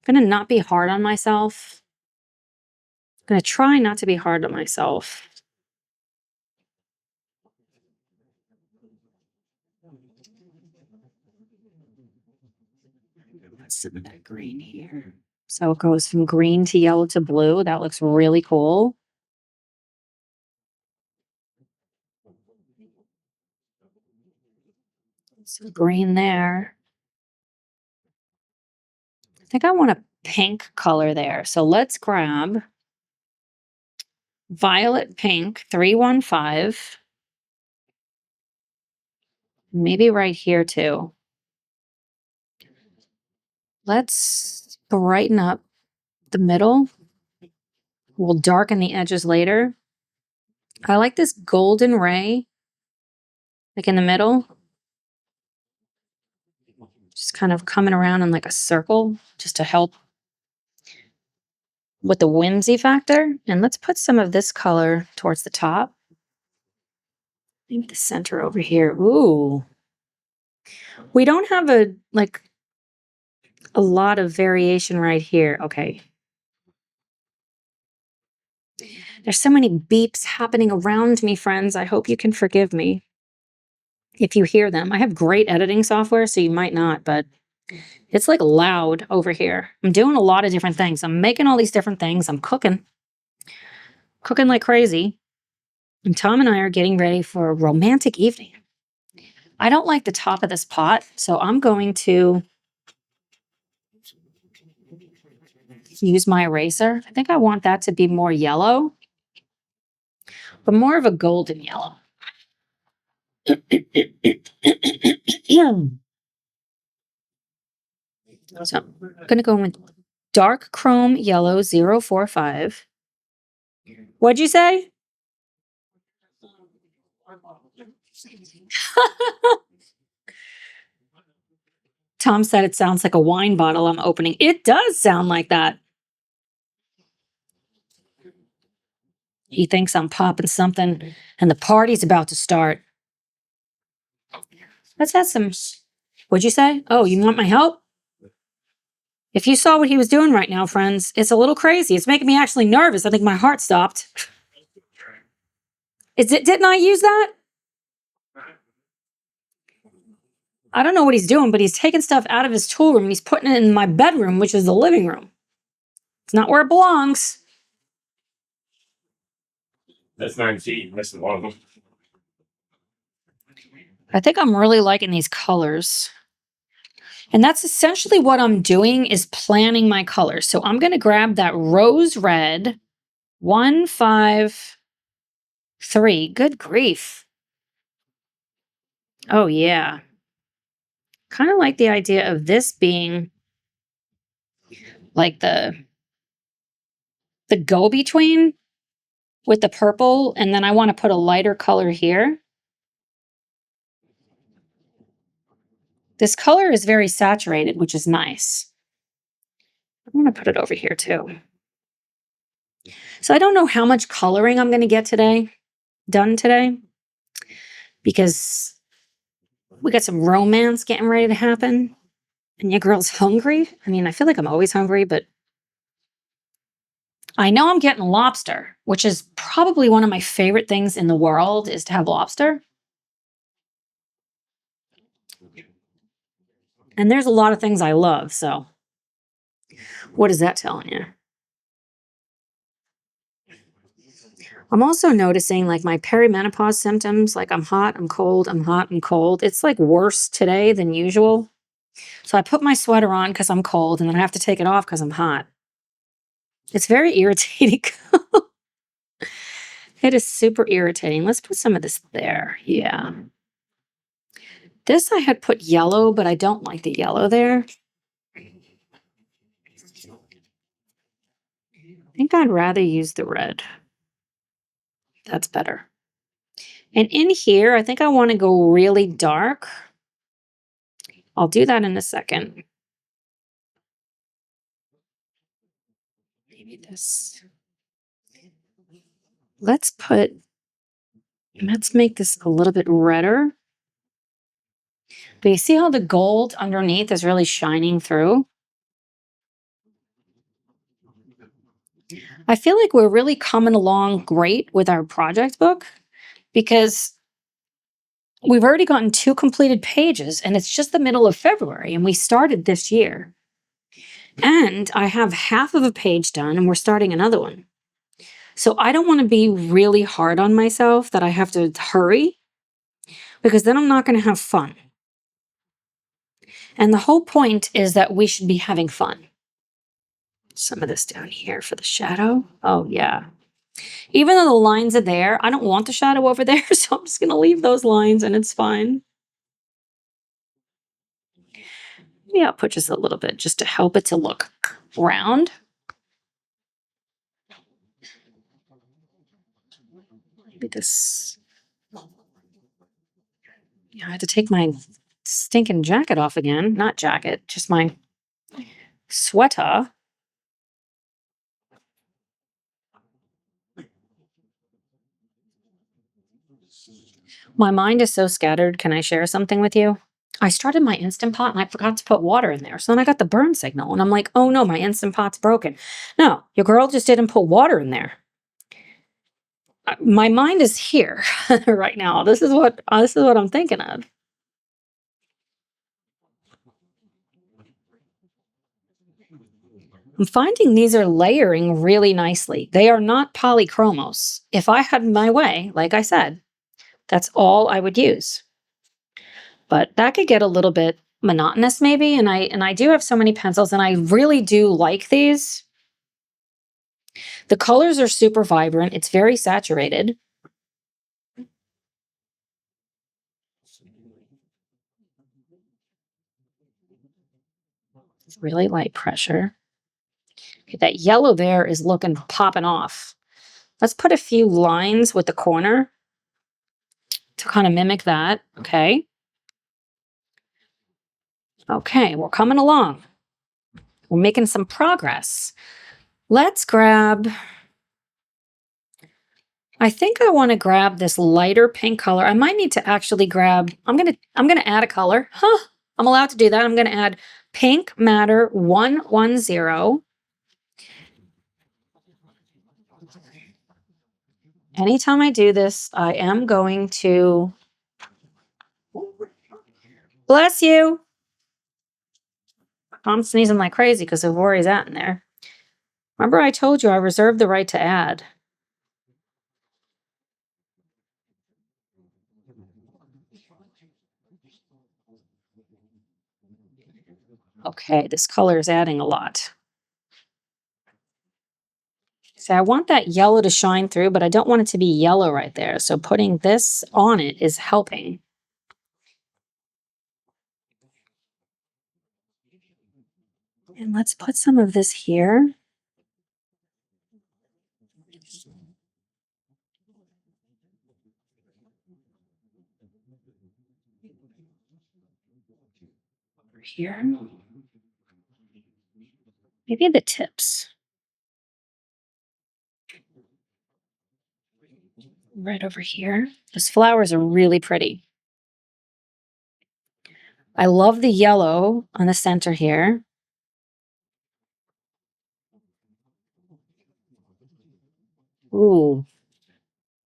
going to not be hard on myself. I'm going to try not to be hard on myself. Let's put that green here. So it goes from green to yellow to blue. That looks really cool. So green there. I think I want a pink color there. So let's grab violet pink, 315. Maybe right here too. Let's brighten up the middle. We'll darken the edges later. I like this golden ray, like in the middle. Just kind of coming around in like a circle, just to help with the whimsy factor. And let's put some of this color towards the top. Maybe the center over here. Ooh. We don't have a lot of variation right here. Okay. There's so many beeps happening around me, friends. I hope you can forgive me if you hear them. I have great editing software, so you might not, but it's like loud over here. I'm doing a lot of different things. I'm making all these different things. I'm cooking like crazy. And Tom and I are getting ready for a romantic evening. I don't like the top of this pot, so I'm going to use my eraser. I think I want that to be more yellow. but more of a golden yellow. So I'm going to go with dark chrome yellow 045. What'd you say? Tom said it sounds like a wine bottle I'm opening. It does sound like that. He thinks I'm popping something and the party's about to start. Let's have some. What'd you say? Oh, you want my help? If you saw what he was doing right now, friends, it's a little crazy. It's making me actually nervous. I think my heart stopped. Didn't I use that? I don't know what he's doing, but he's taking stuff out of his tool room and he's putting it in my bedroom, which is the living room. It's not where it belongs. That's 9 feet. That's one of them. I think I'm really liking these colors. And that's essentially what I'm doing, is planning my colors. So I'm going to grab that rose red 153. Good grief. Oh, yeah. Kind of like the idea of this being like the go-between with the purple. And then I want to put a lighter color here. This color is very saturated, which is nice. I'm going to put it over here too. So I don't know how much coloring I'm going to get done today, because we got some romance getting ready to happen. And your girl's hungry. I mean, I feel like I'm always hungry, but I know I'm getting lobster, which is probably one of my favorite things in the world, is to have lobster. And there's a lot of things I love, so what is that telling you? I'm also noticing like my perimenopause symptoms, like I'm hot, I'm cold, I'm hot, I'm cold. It's like worse today than usual. So I put my sweater on because I'm cold, and then I have to take it off because I'm hot. It's very irritating. It is super irritating. Let's put some of this there. Yeah. This I had put yellow, but I don't like the yellow there. I think I'd rather use the red. That's better. And in here, I think I want to go really dark. I'll do that in a second. Maybe this. Let's make this a little bit redder. But you see how the gold underneath is really shining through? I feel like we're really coming along great with our project book, because we've already gotten 2 completed pages and it's just the middle of February and we started this year. And I have half of a page done and we're starting another one. So I don't want to be really hard on myself that I have to hurry, because then I'm not going to have fun. And the whole point is that we should be having fun. Some of this down here for the shadow. Oh, yeah. Even though the lines are there, I don't want the shadow over there, so I'm just going to leave those lines and it's fine. Yeah, I'll put just a little bit just to help it to look round. Maybe this. Yeah, I had to take my stinking jacket off again. Not jacket, just my sweater. My mind is so scattered. Can I share something with you? I started my Instant Pot and I forgot to put water in there. So then I got the burn signal and I'm like, oh no, my Instant Pot's broken. No, your girl just didn't put water in there. My mind is here right now. This is what I'm thinking of. I'm finding these are layering really nicely. They are not polychromos. If I had my way, like I said, that's all I would use. But that could get a little bit monotonous maybe, and I do have so many pencils and I really do like these. The colors are super vibrant. It's very saturated. Really light pressure. Okay, that yellow there is looking popping off. Let's put a few lines with the corner to kind of mimic that. Okay. Okay, we're coming along. We're making some progress. Let's grab, I think I want to grab this lighter pink color. I might need to actually grab, I'm going to add a color. Huh. I'm allowed to do that. I'm going to add Pink Matter 110. Anytime I do this, I am going to, bless you. I'm sneezing like crazy because of where he's at in there. Remember I told you I reserved the right to add. Okay, this color is adding a lot. See, I want that yellow to shine through, but I don't want it to be yellow right there. So putting this on it is helping. And let's put some of this here. Over here. Maybe the tips. Right over here. Those flowers are really pretty. I love the yellow on the center here. Ooh,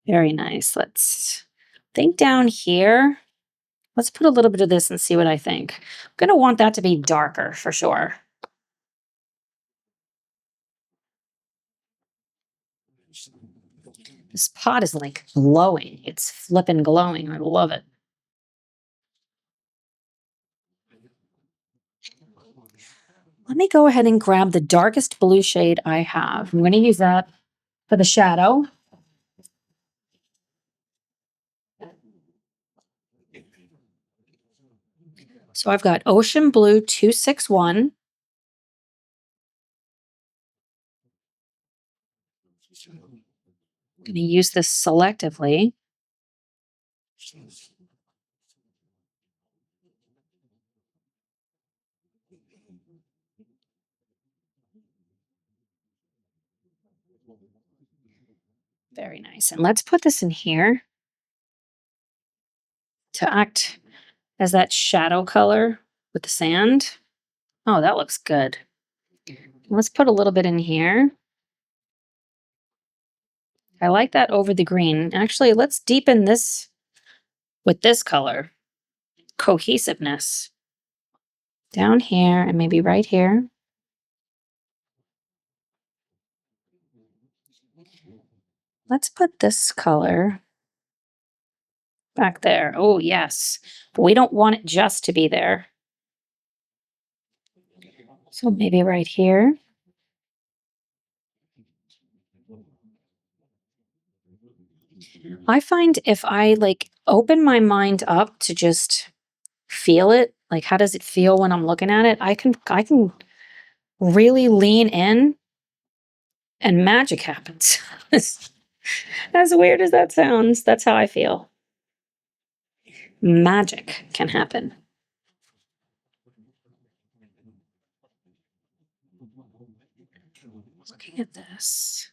very nice. Let's think down here. Let's put a little bit of this and see what I think. I'm going to want that to be darker for sure. This pot is like glowing. It's flippin' glowing. I love it. Let me go ahead and grab the darkest blue shade I have. I'm going to use that for the shadow. So I've got Ocean Blue 261. I'm going to use this selectively. Very nice. And let's put this in here to act as that shadow color with the sand. Oh, that looks good. Let's put a little bit in here. I like that over the green. Actually, let's deepen this with this color. Cohesiveness. Down here and maybe right here. Let's put this color back there. Oh, yes. But we don't want it just to be there. So maybe right here. I find if I like open my mind up to just feel it, like how does it feel when I'm looking at it, I can really lean in and magic happens. As weird as that sounds, that's how I feel. Magic can happen. Looking at this.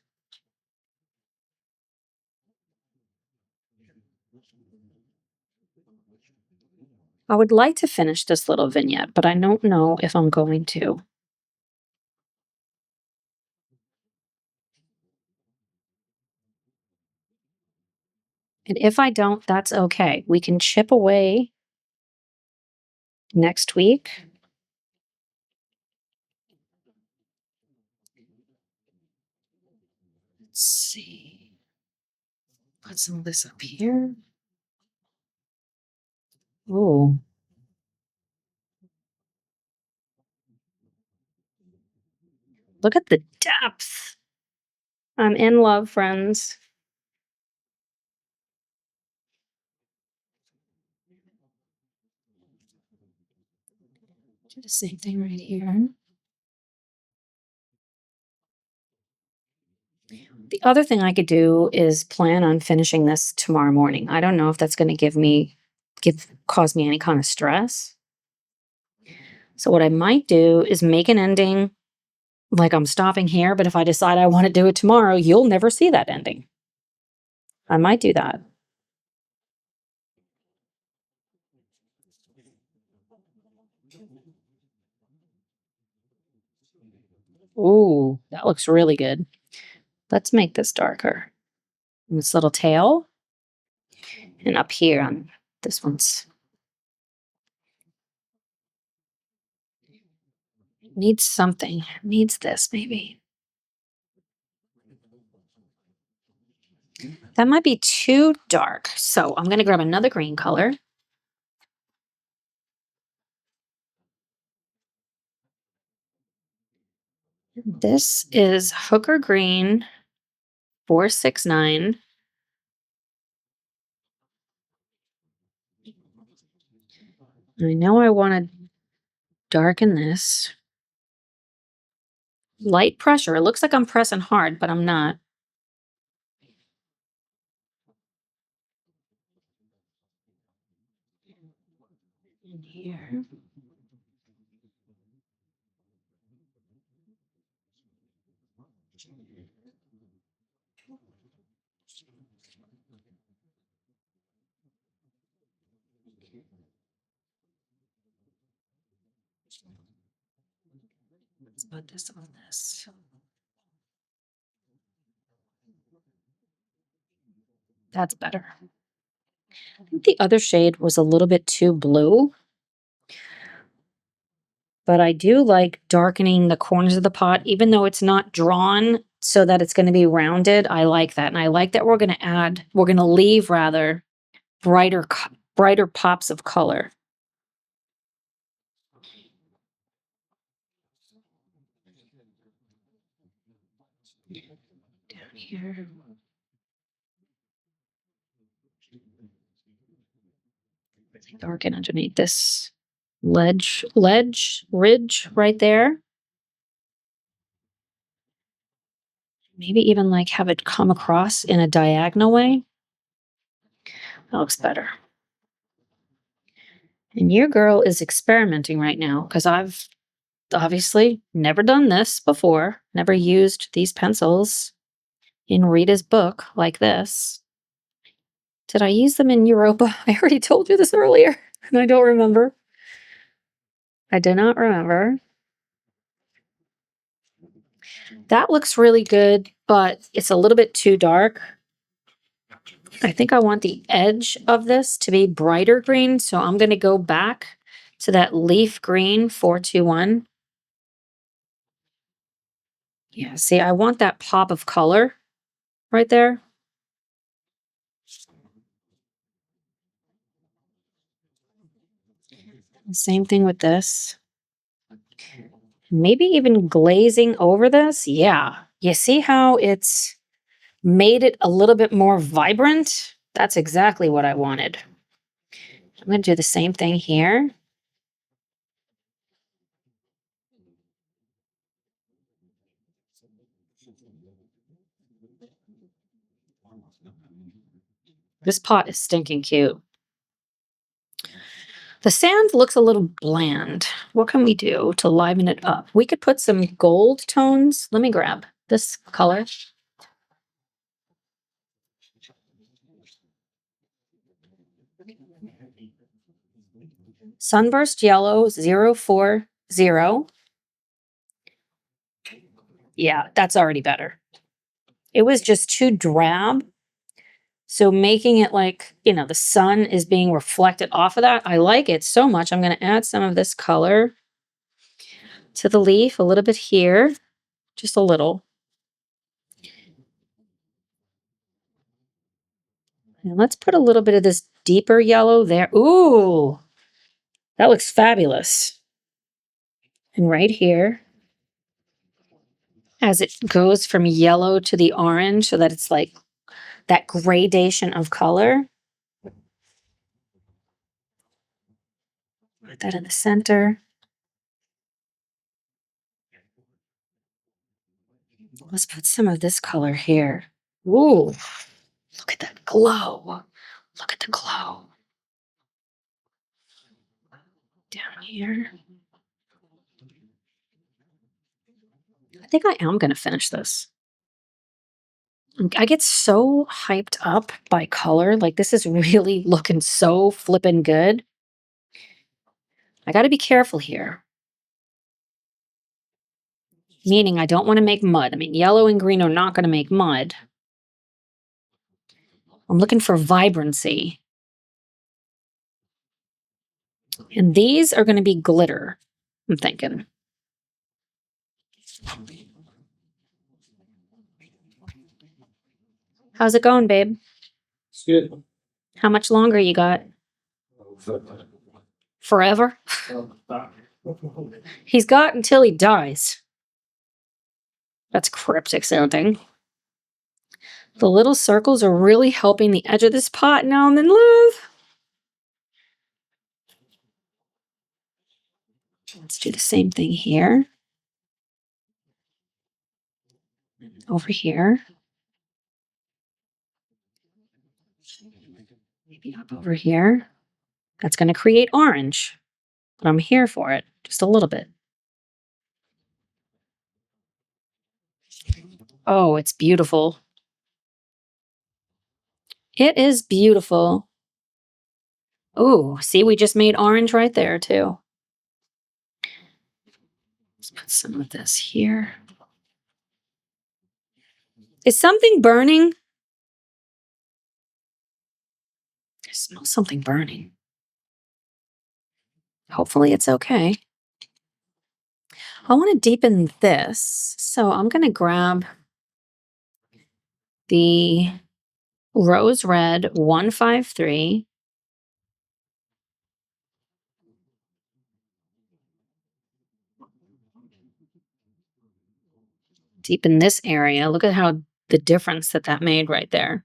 I would like to finish this little vignette, but I don't know if I'm going to. And if I don't, that's okay. We can chip away next week. Let's see. Put some of this up here. Oh. Look at the depth. I'm in love, friends. Do the same thing right here. The other thing I could do is plan on finishing this tomorrow morning. I don't know if that's going to cause me any kind of stress. So what I might do is make an ending like I'm stopping here, but if I decide I want to do it tomorrow, you'll never see that ending. I might do that. Ooh, that looks really good. Let's make this darker. And this little tail. And up here on this one's needs something. Needs this maybe. That might be too dark. So I'm going to grab another green color. This is Hooker Green 469. I know I want to darken this. Light pressure. It looks like I'm pressing hard, but I'm not. In here. Let's put this on this. That's better. I think the other shade was a little bit too blue. But I do like darkening the corners of the pot, even though it's not drawn so that it's going to be rounded. I like that. And I like that we're going to leave rather brighter pops of color. Down here. Darken underneath this ridge right there. Maybe even like have it come across in a diagonal way. That looks better. And your girl is experimenting right now because I've obviously never done this before, never used these pencils in Rita's book like this. Did I use them in Europa? I already told you this earlier, and I don't remember. I do not remember. That looks really good, but it's a little bit too dark. I think I want the edge of this to be brighter green, so I'm going to go back to that leaf green 421. Yeah, see, I want that pop of color right there. Same thing with this. Maybe even glazing over this. Yeah. You see how it's made it a little bit more vibrant? That's exactly what I wanted. I'm going to do the same thing here. This pot is stinking cute. The sand looks a little bland. What can we do to liven it up? We could put some gold tones. Let me grab this color. Sunburst Yellow 040. Yeah, that's already better. It was just too drab. So making it like, the sun is being reflected off of that. I like it so much. I'm going to add some of this color to the leaf, a little bit here, just a little. And let's put a little bit of this deeper yellow there. Ooh, that looks fabulous. And right here, as it goes from yellow to the orange, so that it's like that gradation of color. Put that in the center. Let's put some of this color here. Ooh, look at that glow. Look at the glow. Down here. I think I am going to finish this. I get so hyped up by color. Like, this is really looking so flippin' good. I got to be careful here. Meaning I don't want to make mud. I mean, yellow and green are not going to make mud. I'm looking for vibrancy. And these are going to be glitter, I'm thinking. How's it going, babe? It's good. How much longer you got? Forever? He's got until he dies. That's cryptic sounding. The little circles are really helping the edge of this pot now I'm in love. Let's do the same thing here. Over here. Maybe up over here. That's going to create orange. But I'm here for it. Just a little bit. Oh, it's beautiful. It is beautiful. Oh, see, we just made orange right there, too. Let's put some of this here. Is something burning? I smell something burning. Hopefully it's okay. I want to deepen this, so I'm going to grab the Rose Red 153. Deepen this area. Look at how the difference that made right there.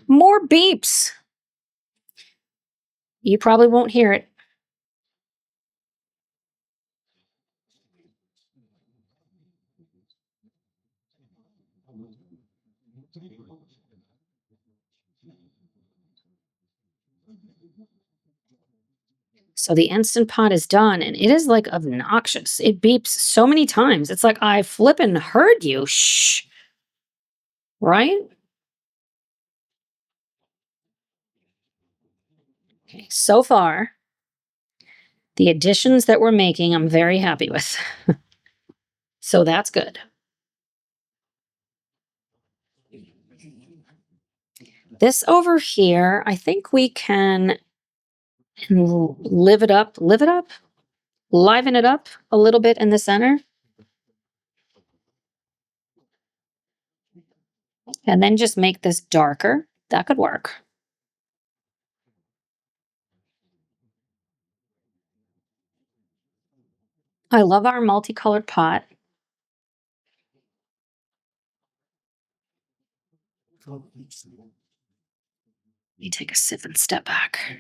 More beeps. You probably won't hear it. So the Instant Pot is done, and it is like obnoxious. It beeps so many times. It's like I flippin' heard you. Shh. Right? Okay, so far, the additions that we're making, I'm very happy with. So that's good. This over here, I think we can liven it up a little bit in the center. And then just make this darker. That could work. I love our multicolored pot. Let me take a sip and step back.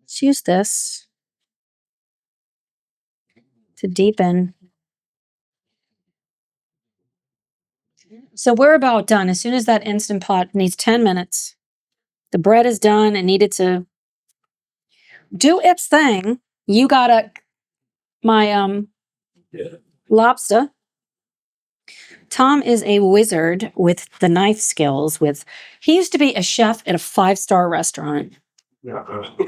Let's use this to deepen. So we're about done. As soon as that Instant Pot needs 10 minutes, the bread is done and needed to do its thing. You got my lobster. Tom is a wizard with the knife skills. He used to be a chef at a 5-star restaurant. Yeah.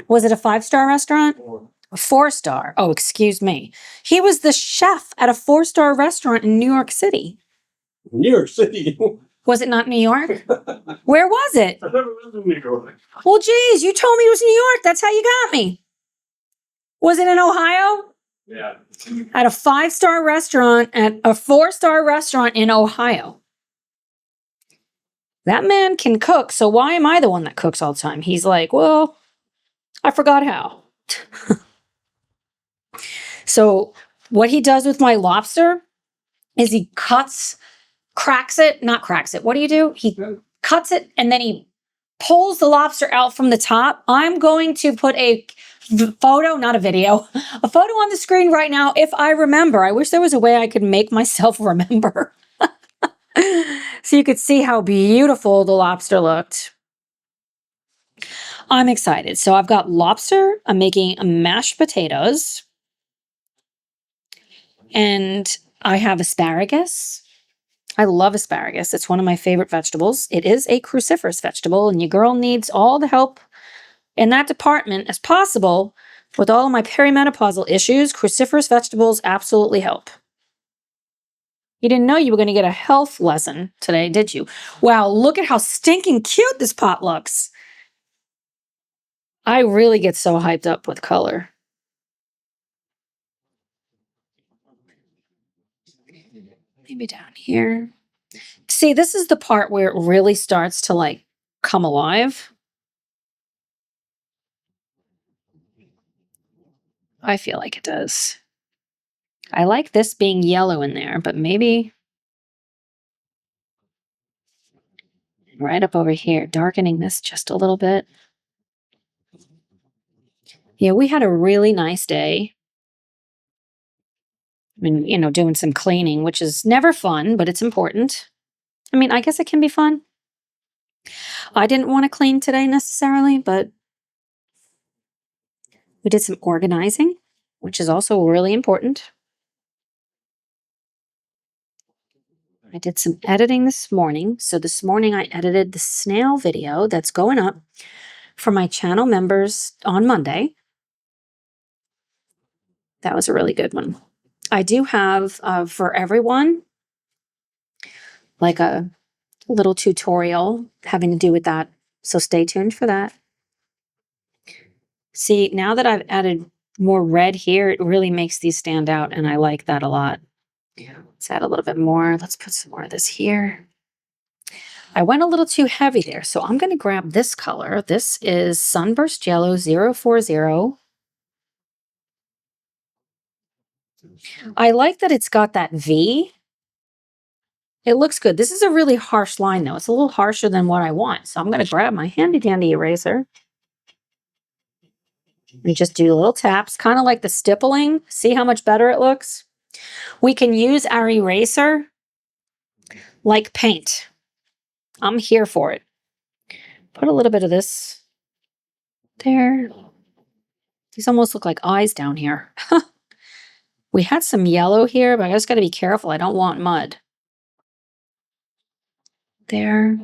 Was it a 5-star restaurant? 4-star. Oh, excuse me. He was the chef at a 4-star restaurant in New York City. New York City. Was it not New York? Where was it? I've never been to New York. Well, geez, you told me it was New York. That's how you got me. Was it in Ohio? Yeah. At a 5-star restaurant, at a 4-star restaurant in Ohio. That man can cook, so why am I the one that cooks all the time? He's like, well, I forgot how. So what he does with my lobster is he cracks it. What do you do? He cuts it and then he pulls the lobster out from the top. I'm going to put a photo, not a video, a photo on the screen right now if I remember. I wish there was a way I could make myself remember. So you could see how beautiful the lobster looked. I'm excited. So I've got lobster. I'm making mashed potatoes. And I have asparagus. I love asparagus. It's one of my favorite vegetables. It is a cruciferous vegetable, and your girl needs all the help in that department as possible. With all of my perimenopausal issues, cruciferous vegetables absolutely help. You didn't know you were going to get a health lesson today, did you? Wow, look at how stinking cute this pot looks. I really get so hyped up with color. Maybe down here. See, this is the part where it really starts to like come alive. I feel like it does. I like this being yellow in there, but maybe right up over here, darkening this just a little bit. Yeah, we had a really nice day. I mean, you know, doing some cleaning, which is never fun, but it's important. I mean, I guess it can be fun. I didn't want to clean today necessarily, but we did some organizing, which is also really important. I did some editing this morning. So this morning I edited the snail video that's going up for my channel members on Monday. That was a really good one. I do have for everyone like a little tutorial having to do with that. So stay tuned for that. See, now that I've added more red here, it really makes these stand out, and I like that a lot. Let's add a little bit more. Let's put some more of this here. I went a little too heavy there, so I'm going to grab this color. This is Sunburst Yellow 040. I like that it's got that V. It looks good. This is a really harsh line, though. It's a little harsher than what I want, so I'm going to grab my handy-dandy eraser and just do little taps, kind of like the stippling. See how much better it looks? We can use our eraser like paint. I'm here for it. Put a little bit of this there. These almost look like eyes down here. We had some yellow here, but I just got to be careful. I don't want mud. There.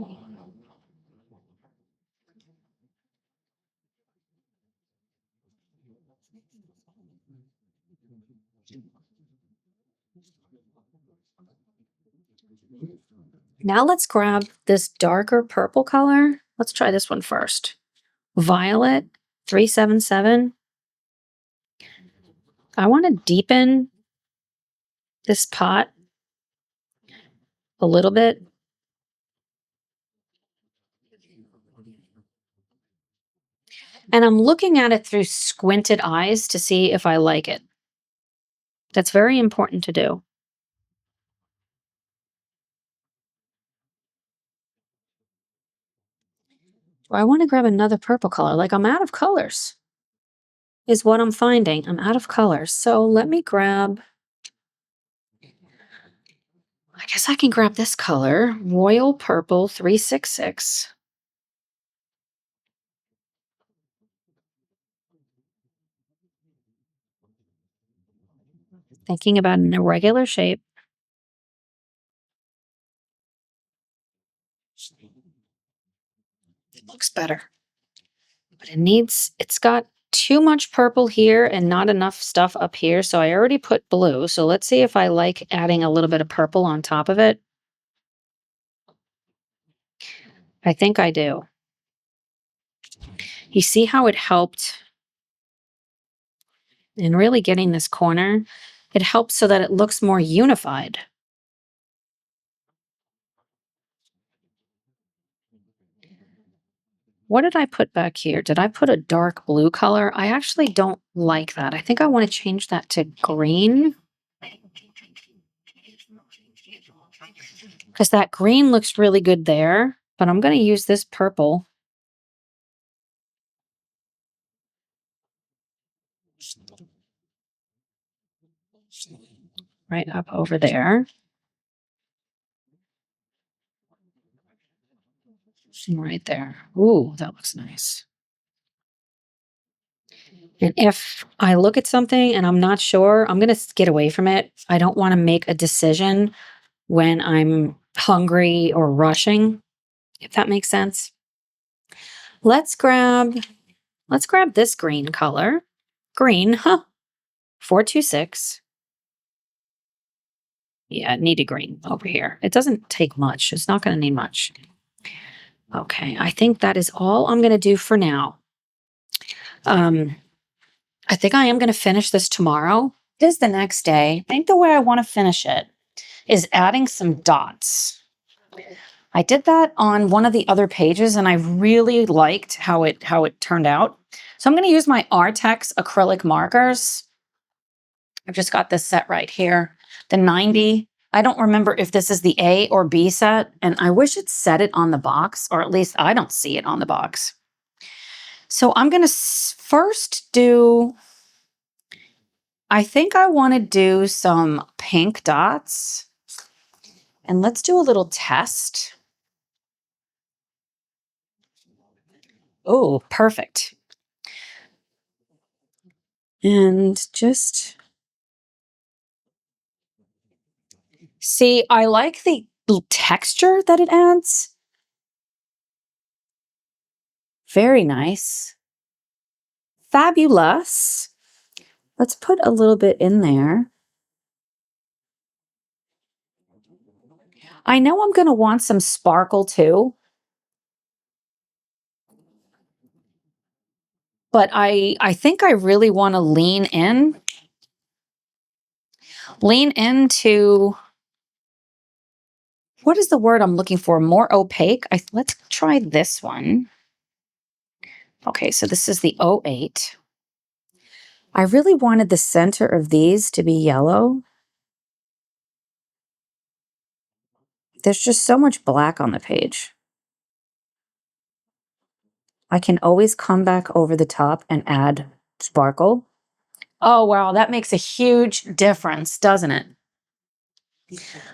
Now let's grab this darker purple color. Let's try this one first. Violet 377. I want to deepen this pot a little bit. And I'm looking at it through squinted eyes to see if I like it. That's very important to do. Do I want to grab another purple color? Like, I'm out of colors, is what I'm finding. I'm out of colors. So let me grab, I guess I can grab this color, Royal Purple 366. Thinking about an irregular shape. It looks better. But it's got too much purple here and not enough stuff up here. So I already put blue. So let's see if I like adding a little bit of purple on top of it. I think I do. You see how it helped in really getting this corner? It helps so that it looks more unified. What did I put back here? Did I put a dark blue color? I actually don't like that. I think I want to change that to green. Because that green looks really good there. But I'm going to use this purple right up over there. Right there. Ooh, that looks nice. And if I look at something and I'm not sure, I'm going to get away from it. I don't want to make a decision when I'm hungry or rushing, if that makes sense. Let's grab this green color. Green, huh? 426. Yeah, needed green over here. It doesn't take much. It's not going to need much. Okay, I think that is all I'm going to do for now. I think I am going to finish this tomorrow. It is the next day. I think the way I want to finish it is adding some dots. I did that on one of the other pages and I really liked how it turned out. So I'm going to use my Artex acrylic markers. I've just got this set right here, the 90. I don't remember if this is the A or B set, and I wish it said it on the box, or at least I don't see it on the box. So I'm going to first do, I think I want to do some pink dots. And let's do a little test. Oh, perfect. And just see, I like the texture that it adds. Very nice. Fabulous. Let's put a little bit in there. I know I'm going to want some sparkle too. But I think I really want to lean into, what is the word I'm looking for? More opaque. Let's try this one. Okay, so this is the 08. I really wanted the center of these to be yellow. There's just so much black on the page. I can always come back over the top and add sparkle. Oh, wow, that makes a huge difference, doesn't it?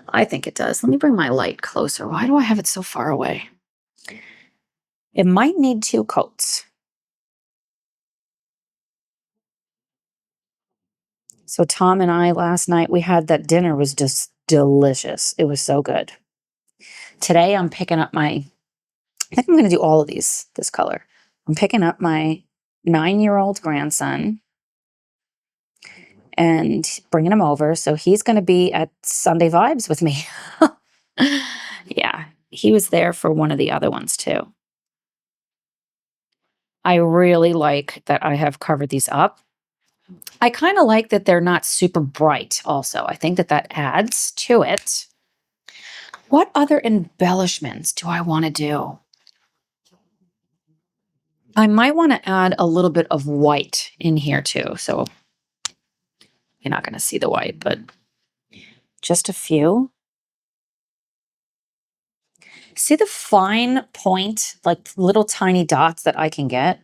I think it does. Let me bring my light closer. Why do I have it so far away? It might need 2 coats. So Tom and I last night, we had that dinner, was just delicious. It was so good. Today I'm picking up I think I'm going to do all of this color. I'm picking up my 9-year-old grandson and bringing him over. So he's going to be at Sunday Vibes with me. Yeah, he was there for one of the other ones too. I really like that I have covered these up. I kind of like that they're not super bright also. I think that adds to it. What other embellishments do I want to do? I might want to add a little bit of white in here too. So you're not going to see the white, but just a few. See the fine point, like little tiny dots that I can get?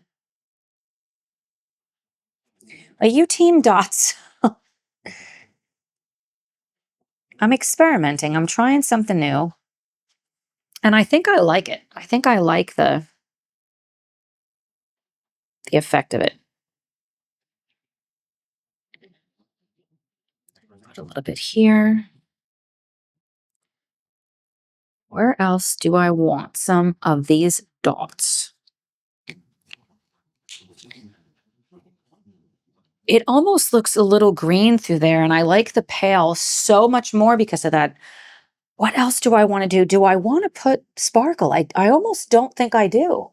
Are you team dots? I'm experimenting. I'm trying something new. And I think I like it. I think I like the effect of it. Put a little bit here. Where else do I want some of these dots? It almost looks a little green through there, and I like the pale so much more because of that. What else do I want to do? Do I want to put sparkle? I almost don't think I do.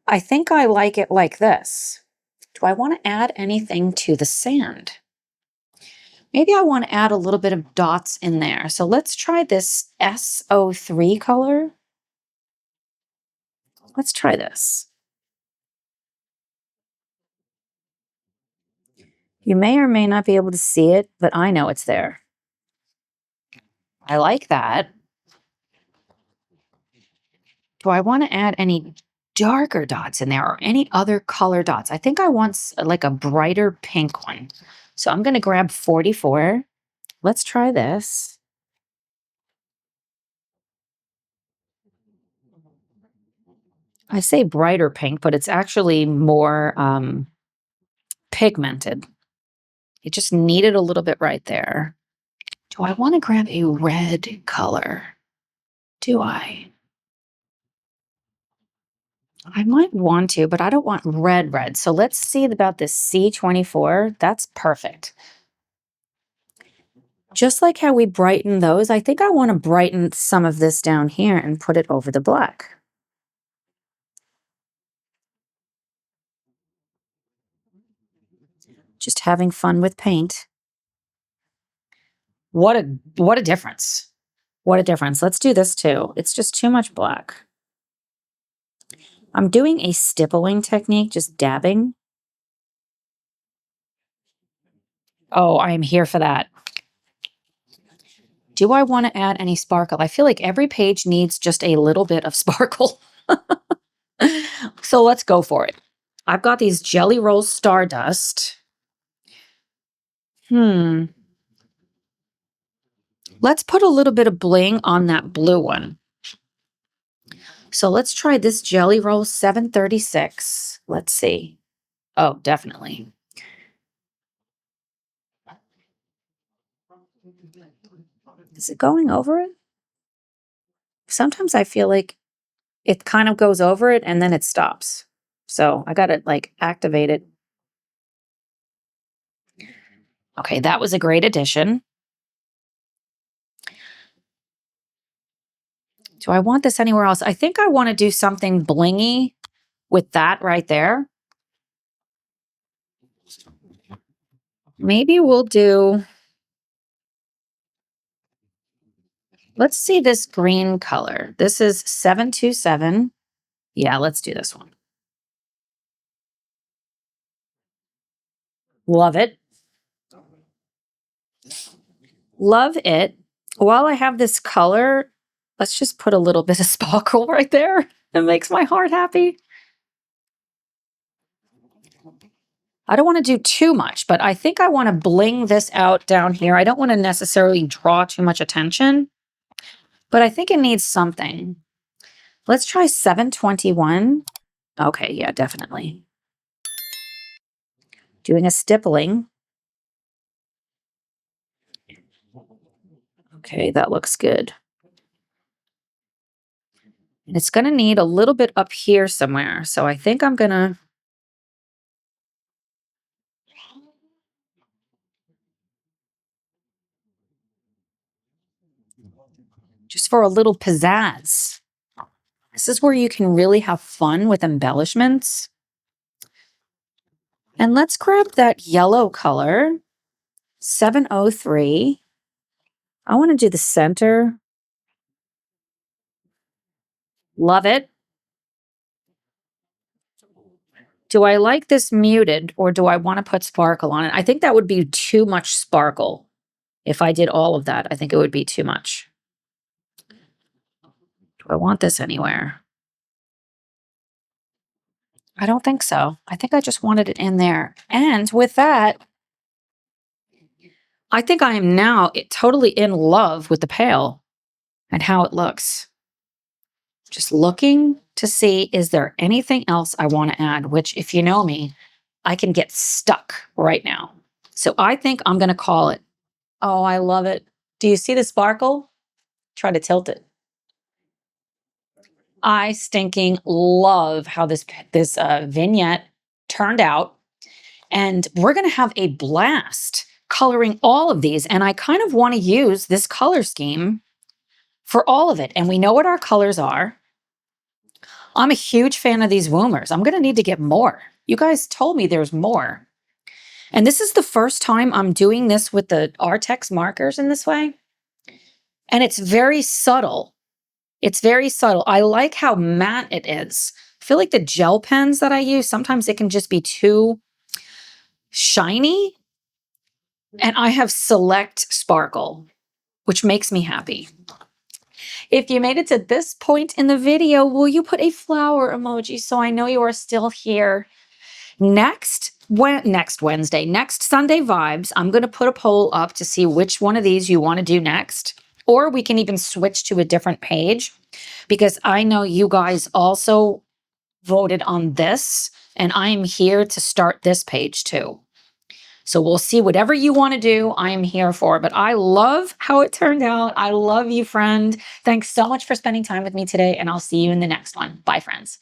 I think I like it like this. Do I want to add anything to the sand? Maybe I want to add a little bit of dots in there. So let's try this SO3 color. Let's try this. You may or may not be able to see it, but I know it's there. I like that. Do I want to add any darker dots in there or any other color dots? I think I want like a brighter pink one. So I'm going to grab 44 let's try this. I say brighter pink, but it's actually more pigmented. It just needed a little bit right there. Do I want to grab a red color? Do I? I might want to, but I don't want red. So let's see about this C24. That's perfect. Just like how we brighten those, I think I want to brighten some of this down here and put it over the black. Just having fun with paint. What a difference. What a difference. Let's do this too. It's just too much black. I'm doing a stippling technique, just dabbing. Oh, I am here for that. Do I want to add any sparkle? I feel like every page needs just a little bit of sparkle. So let's go for it. I've got these Jelly Roll Stardust. Let's put a little bit of bling on that blue one. So let's try this Jelly Roll 736. Let's see. Oh, definitely. Is it going over it? Sometimes I feel like it kind of goes over it and then it stops. So I got to like activate it. Okay, that was a great addition. Do I want this anywhere else? I think I want to do something blingy with that right there. Maybe we'll do, let's see this green color. This is 727. Yeah, let's do this one. Love it. Love it. While I have this color, let's just put a little bit of sparkle right there. It makes my heart happy. I don't want to do too much, but I think I want to bling this out down here. I don't want to necessarily draw too much attention, but I think it needs something. Let's try 721. Okay, yeah, definitely. Doing a stippling. Okay, that looks good. And it's going to need a little bit up here somewhere. So I think I'm going to just for a little pizzazz. This is where you can really have fun with embellishments. And let's grab that yellow color, 703. I want to do the center. Love it. Do I like this muted or do I want to put sparkle on it? I think that would be too much sparkle. If I did all of that, I think it would be too much. Do I want this anywhere? I don't think so. I think I just wanted it in there. And with that, I think I am now totally in love with the pail and how it looks. Just looking to see, is there anything else I want to add? Which, if you know me, I can get stuck right now. So I think I'm going to call it. Oh, I love it. Do you see the sparkle? Try to tilt it. I stinking love how this vignette turned out. And we're going to have a blast coloring all of these. And I kind of want to use this color scheme for all of it. And we know what our colors are. I'm a huge fan of these Woomers. I'm going to need to get more. You guys told me there's more. And this is the first time I'm doing this with the Artex markers in this way. And it's very subtle. It's very subtle. I like how matte it is. I feel like the gel pens that I use, sometimes it can just be too shiny. And I have select sparkle, which makes me happy. If you made it to this point in the video, will you put a flower emoji so I know you are still here? Next, next Wednesday, next Sunday vibes, I'm going to put a poll up to see which one of these you want to do next. Or we can even switch to a different page because I know you guys also voted on this and I am here to start this page too. So we'll see whatever you want to do. I am here for, but I love how it turned out. I love you, friend. Thanks so much for spending time with me today and I'll see you in the next one. Bye, friends.